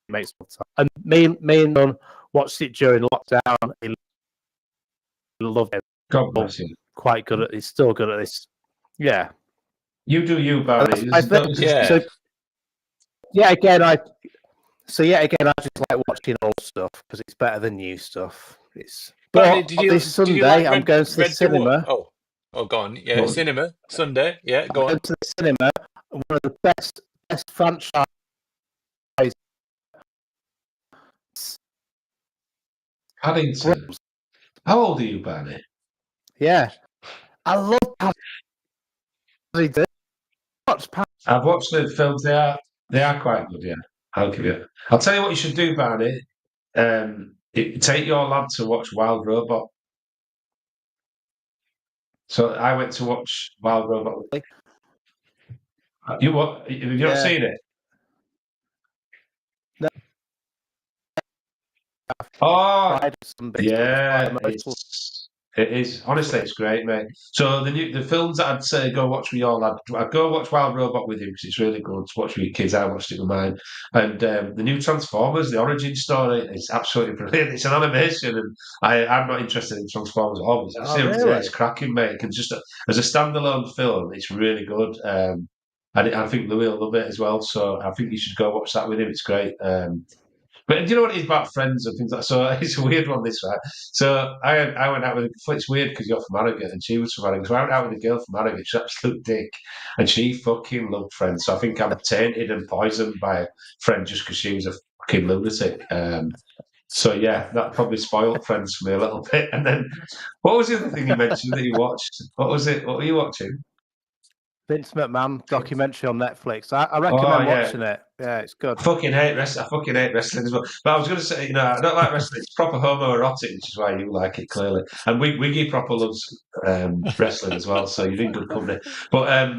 makes me time. And me and Nunn watched it during lockdown. He loved it. God bless you. Quite good at. He's still good at this. Yeah. You do you, Barney. Again, I just like watching old stuff because it's better than new stuff. Barney, this Sunday, I'm going to the cinema. Oh, go on. Yeah, cinema Sunday. Yeah, go on. Going to the cinema. One of the best franchises. Paddington. How old are you, Barney? Yeah, I love Paddington. I've watched the films. They are quite good. Yeah, I'll give you. I'll tell you what you should do, Barney. Take your lad to watch Wild Robot. So I went to watch Wild Robot. You what? Have you not seen it? No. Oh, yeah. It is. Honestly, it's great, mate. So the films that I'd say go watch with your lad. I'd go watch Wild Robot with him because it's really good to watch with your kids. I watched it with mine. And the new Transformers, the origin story, is absolutely brilliant. It's an animation, and I'm not interested in Transformers at all. It's cracking, mate. It can just as a standalone film, it's really good. And I think Louis will love it as well. So I think you should go watch that with him. It's great. But do you know what it is about Friends and things like that? So it's a weird one, this, right? So I went out with it's weird because you're from Arut and she was from Arut. So I went out with a girl from Arut. She's an absolute dick. And she fucking loved Friends. So I think I'm tainted and poisoned by Friends just because she was a fucking lunatic. So yeah, that probably spoiled Friends for me a little bit. And then, what was the other thing you mentioned that you watched? What was it? What were you watching? Vince McMahon documentary on Netflix. I recommend watching it. Yeah, it's good. I fucking hate wrestling. I fucking hate wrestling as well. But I was going to say, I don't like wrestling. It's proper homoerotic, which is why you like it clearly. And Wiggy proper loves wrestling as well, so you're in good company. But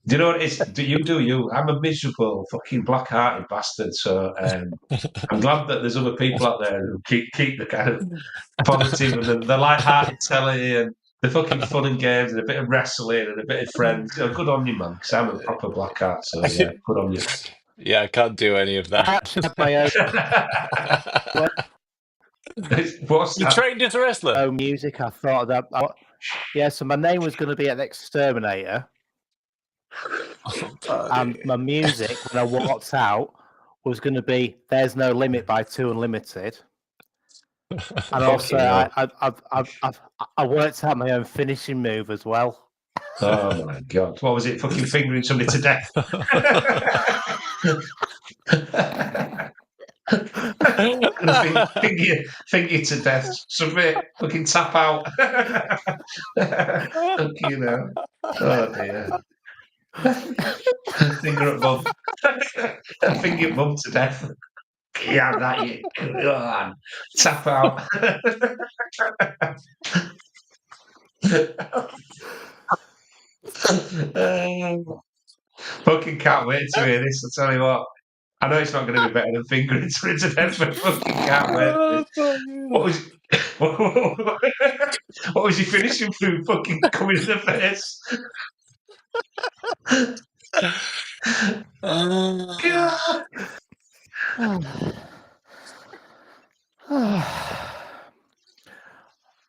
do you know what it is? Do you? I'm a miserable, fucking black-hearted bastard. So I'm glad that there's other people out there who keep the kind of positive and the light-hearted telly and the fucking fun and games and a bit of wrestling and a bit of friends. Good on you, man. Because I'm a proper black heart. So yeah, good on you. Yeah, I can't do any of I that. actually had my What's You that? trained as a wrestler? own music. I thought that. Yeah, so my name was going to be an exterminator, and my music when I walked out was going to be "There's No Limit" by Two Unlimited. And also, I worked out my own finishing move as well. Oh my god! What was it? Fucking fingering somebody to death. Finger you to death. Submit. Fucking tap out. You know. Oh dear. Finger up mum. Finger mum to death. Yeah, that you. Go on. Tap out. Fucking can't wait to hear this. I tell you what. I know it's not going to be better than fingering somebody to death, but fucking can't wait. What was what was he finishing through? Fucking coming in the face.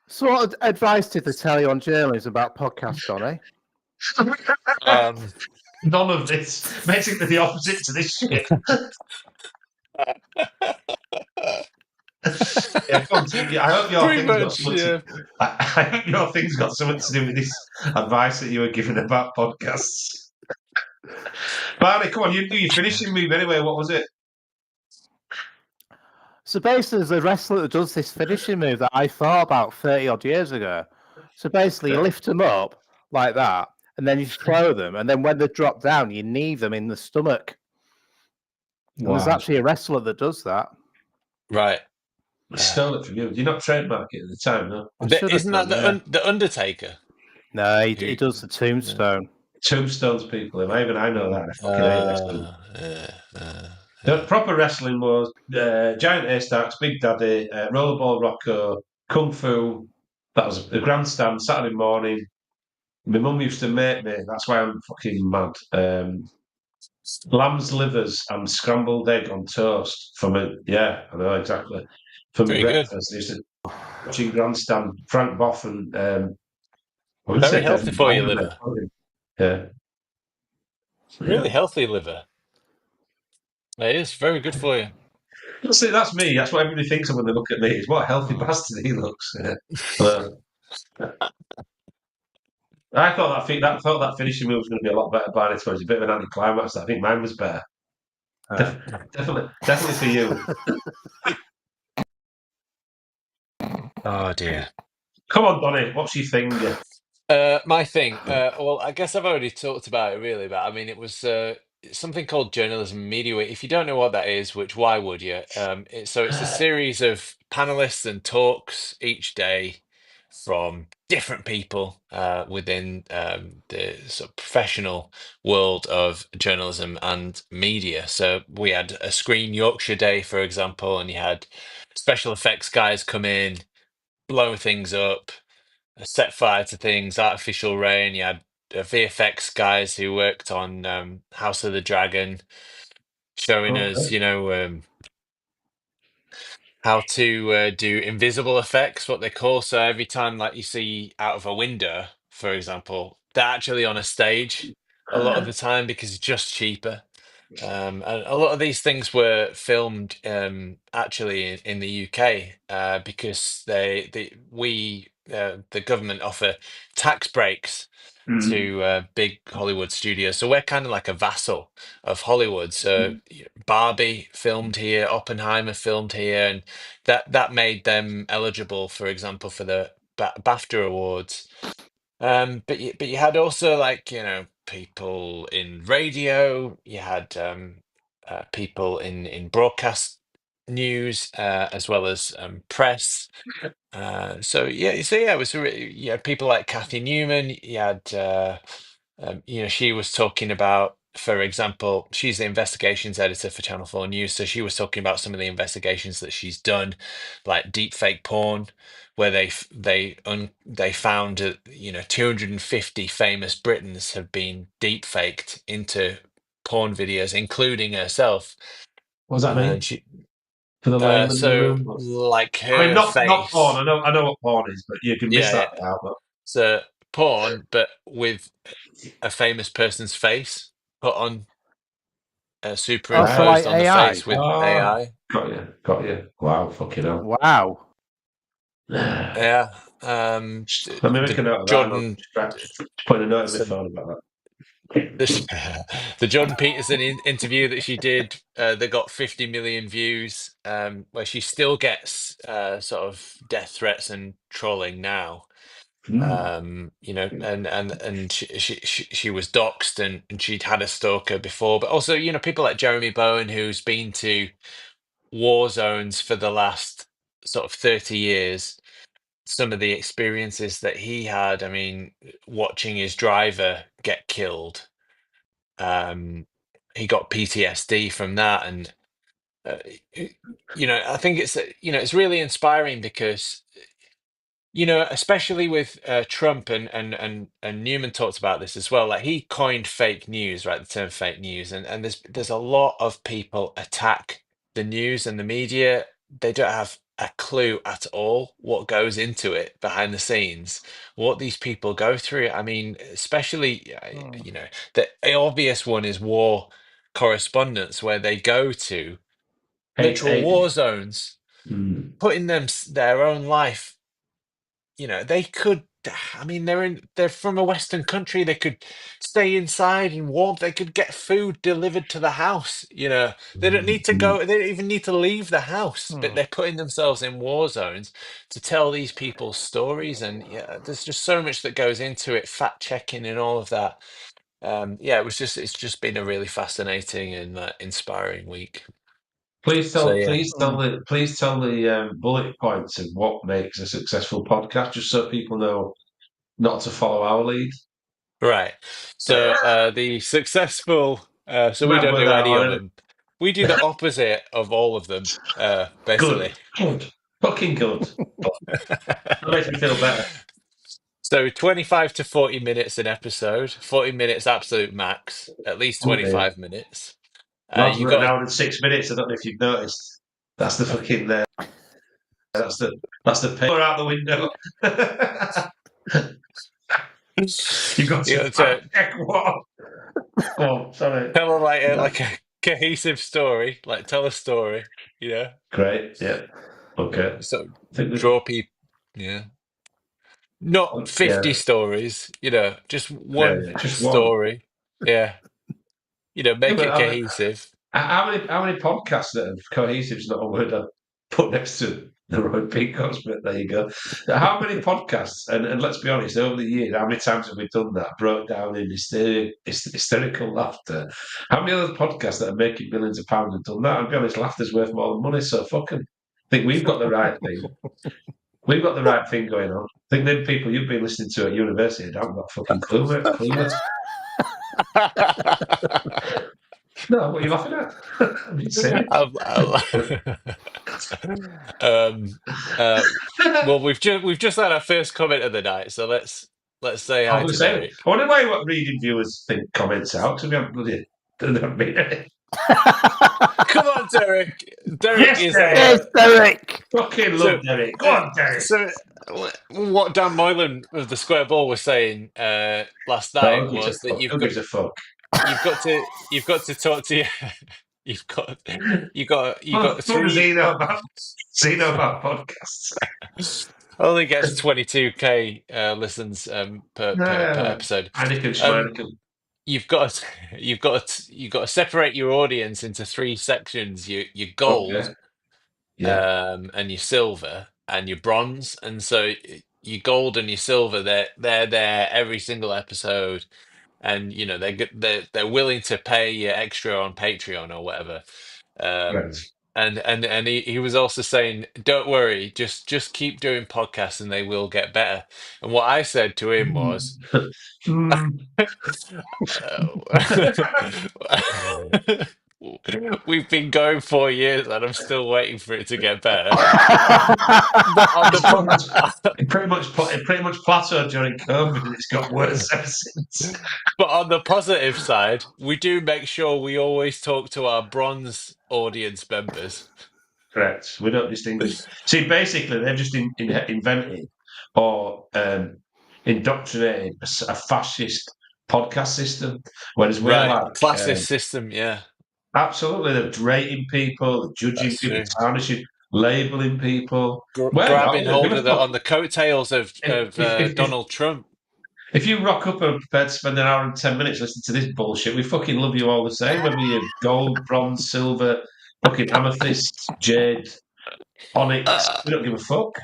So, what advice did they tell you on journalism about podcasts, Donny? None of this. Basically, the opposite to this shit. Yeah, come on, Tim. I hope your Pretty thing's got much, something yeah. I hope your thing's got something to do with this advice that you were giving about podcasts. Barney, come on, you do your finishing move anyway. What was it? So basically, there's a wrestler that does this finishing move that I thought about 30 odd years ago. So basically, you lift them up like that, and then you throw them, and then when they drop down, you knee them in the stomach. And there's actually a wrestler that does that. Right. I stole it from you. Did you not trademark it at the time, no? Isn't that the Undertaker? No, he does the tombstone. Tombstones people. Even I know that. I fucking hate wrestling. The proper wrestling was Giant A-Stacks, Big Daddy, Rollerball Rocco, Kung Fu. That was a grandstand Saturday morning. My mum used to make me. That's why I'm fucking mad. Lamb's livers and scrambled egg on toast for me. Yeah, I know exactly. For my breakfast, I used to watching grandstand Frank Boff and I would Very say healthy Devin for your Bowden, liver. Yeah. Really healthy liver. It is very good for you. See, that's me. That's what everybody thinks of when they look at me. Is what a healthy bastard he looks. I thought that finishing move was going to be a lot better by it. It was a bit of an anticlimax. I think mine was better. Definitely for you. Oh dear. Come on, Donny. What's your thing? My thing. Well, I guess I've already talked about it really, but I mean, it was something called journalism media week. If you don't know what that is, which why would you? It's a series of panelists and talks each day from different people within the sort of professional world of journalism and media. So we had a Screen Yorkshire Day, for example, and you had special effects guys come in, blow things up, set fire to things, artificial rain. You had VFX guys who worked on House of the Dragon, showing us, how to do invisible effects, what they call. So every time, like you see out of a window, for example, they're actually on a stage a lot of the time because it's just cheaper. And a lot of these things were filmed actually in the UK because the government offer tax breaks to big Hollywood studios. So we're kind of like a vassal of Hollywood. So Barbie filmed here, Oppenheimer filmed here, and that made them eligible, for example, for the BAFTA awards. But you had also, like, people in radio. You had people in broadcast news, as well as press. It was people like Kathy Newman. You had she was talking about, for example, she's the investigations editor for Channel 4 News, so she was talking about some of the investigations that she's done, like deepfake porn, where they found 250 famous Britons have been deepfaked into porn videos, including herself. What does that mean And she for the layman in the so room? like I mean, her not porn. face. I know what porn is, but you can miss Yeah, that yeah. out. But So porn, but with a famous person's face put on, Also, right. superimposed like on the AI. face with Oh, AI. got you. Wow, fucking hell. Wow. Let Yeah. me make a The note of that. I'm Jordan, just putting a note in my so phone about this, that. the Jordan Peterson interview that she did, that got 50 million views, where she still gets sort of death threats and trolling now. Mm. And she was doxxed, and she'd had a stalker before, but also people like Jeremy Bowen, who's been to war zones for the last sort of 30 years. Some of the experiences that he had, I mean, watching his driver get killed, um he got PTSD from that. And uh, I think it's really inspiring, because especially with Trump, and Newman talked about this as well. Like, he coined fake news, right? The term fake news, and there's a lot of people attack the news and the media. They don't have a clue at all what goes into it behind the scenes, what these people go through. I mean, especially the obvious one is war correspondence, where they go to literal Hey, war zones, mm. putting their own life. They could. I mean, they're from a Western country. They could stay inside in warmth. They could get food delivered to the house. They don't need to Mm. go. They don't even need to leave the house. But Hmm. they're putting themselves in war zones to tell these people's stories. And yeah, there's just so much that goes into it. Fact checking and all of that. It's just been a really fascinating and inspiring week. So yeah. Hmm. Please tell the bullet points of what makes a successful podcast, just so people know not to follow our lead. Right. So the successful, so we Might don't work do that any of out. them. We do the opposite of all of them, Good, basically. good, fucking good. That makes me feel better. So 25 to 40 minutes an episode, 40 minutes absolute max, at least Oh dear. 25 minutes. Lads, You we're at an got hour and 6 minutes. I don't know if you've noticed. That's the fucking. That's the paper out the window. You've got to to fact check what. Oh, sorry. tell a, like a cohesive story, like tell a story, Great. Yeah. Okay. so I think draw people, yeah. Not 50 yeah. stories, just Yeah, one yeah. Just one. story. Yeah. Yeah, Make but it cohesive. how many podcasts that have cohesive is not a word I put next to the Roaring Peacocks, but there you go. How many podcasts, and let's be honest, over the years, how many times have we done that? Broke down in hysterical laughter. How many other podcasts that are making millions of pounds have done that? I'll be honest, laughter's worth more than money, so fuck 'em. I think we've got the right thing. We've got the right thing going on. I think them people you've been listening to at university haven't got a fucking clue, mate. Clueless. No, what are you laughing at? I'm being serious. I'll- um, uh, well, we've just had our first comment of the night, so let's say I was hi going to to say, Derek. I wonder why what reading viewers think comments out. To be honest, bloody, don't mean it. Come on, Derek. Derek Yes, is Derek. Yes, Derek. Fucking so love Derek. Go uh, on, Derek. so what Dan Moylan of the Square Ball was saying last No, night who gives a was that fuck? Who gives a fuck? you've got to talk to your you've got you got What does three. he know about? Does he know about podcasts? Only gets 22K listens per No, episode. Heineken, Um, Schmeineken. you've got you've got to separate your audience into three sections: your gold, Okay, yeah. and your silver, and your bronze. And so your gold and your silver, they're there every single episode. and they're willing to pay you extra on Patreon or whatever. Right. And he was also saying, don't worry, just keep doing podcasts and they will get better. And what I said to him was, we've been going 4 years and I'm still waiting for it to get better. But on the It pretty much plateaued during COVID, and it's got worse ever since. but on the positive side, we do make sure we always talk to our bronze audience members. Correct. We don't distinguish. See, basically, they've just invented or indoctrinated a fascist podcast system, whereas we're Right. like Classist system, yeah. absolutely, they're rating people, they're judging That's people, true. tarnishing, labeling people. We're not. Grabbing We don't give hold a of fuck. on the coattails of If Donald Trump. if you rock up and prepared to spend an hour and 10 minutes listening to this bullshit, we fucking love you all the same. Whether you're gold, bronze, silver, fucking amethyst, jade, onyx, we don't give a fuck.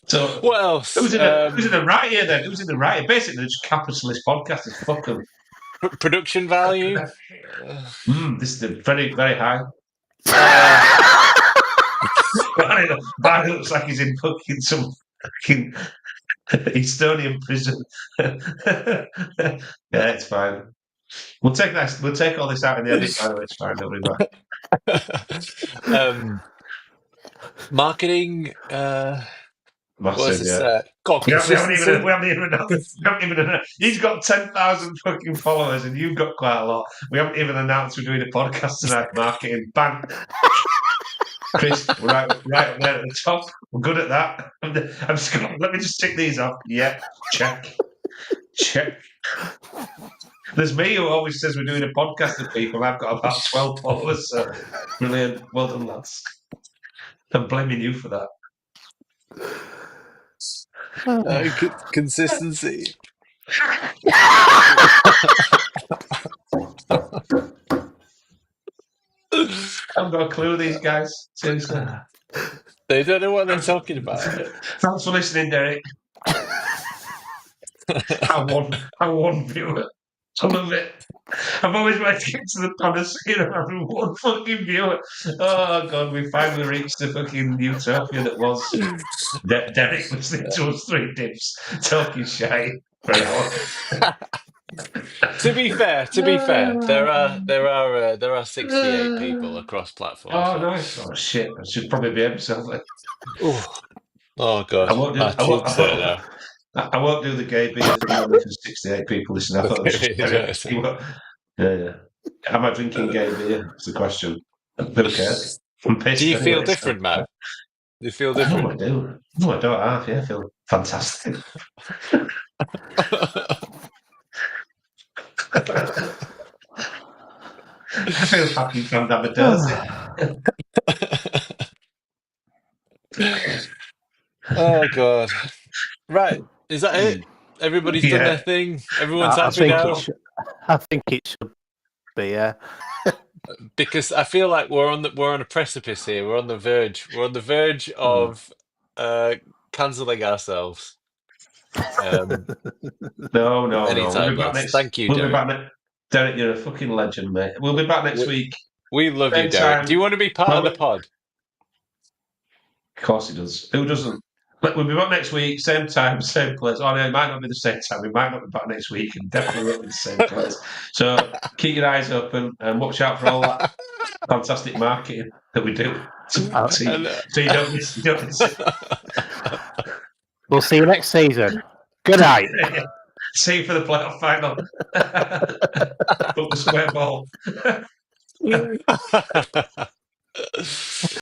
So What else? who's in the right here then? Who's in the right here? Basically, they're just capitalist podcasters. Fuck them. Production value? This is very, very high. Barney looks like he's in fucking some fucking Estonian prison. Yeah, it's fine. We'll take that. We'll take all this out in the edit. By the way, it's fine. Don't worry about it. Marketing. What was Massive, this? yeah. God, We haven't consistency. even he's got 10,000 fucking followers and you've got quite a lot. We haven't even announced we're doing a podcast tonight. Marketing, bang. Chris, we're right up there at the top. We're good at that. I'm just going. Let me just tick these off. Yeah, check. There's me who always says we're doing a podcast with people. I've got about 12 followers. So brilliant. Well done, lads. I'm blaming you for that. Consistency. I've got a clue, these guys. Seriously. They don't know what they're talking about. Thanks for listening, Derek. I won viewer. I love it. I've always wanted to get to the panacea of having one fucking viewer. Oh god, we finally reached the fucking utopia that was Derek listening to us three dips talking shite for an hour. To be fair, there are 68 people across platforms. Oh, nice. Oh shit, I should probably be episode. Oh god, I won't do the gay beer thing only for 68 people listening. I thought it was just yeah. Am I drinking gay beer? That's the question. Who cares? I'm pissed. Do you feel anyway, different, Matt? Do you feel No, different? I do. No, I don't have. Yeah, I feel fantastic. I feel fucking fandabadosi. Oh god. Right. Is that it? Everybody's done their thing. Everyone's happy now. I think it should be. Yeah. Because I feel like we're on a precipice here. We're on the verge. We're on the verge of cancelling ourselves. No. Anytime, We'll be back next. Thank you, We'll Derek. be back next. Derek, you're a fucking legend, mate. We'll be back next week. We love you, Derek. Do you want to be part of the pod? Of course he does. Who doesn't? We'll be back next week, same time, same place. Oh no, it might not be the same time. We might not be back next week, and definitely won't be the same place. So keep your eyes open and watch out for all that fantastic marketing that we do. So you don't miss it. We'll see you next season. Good night. See you for the playoff final. Put the square ball.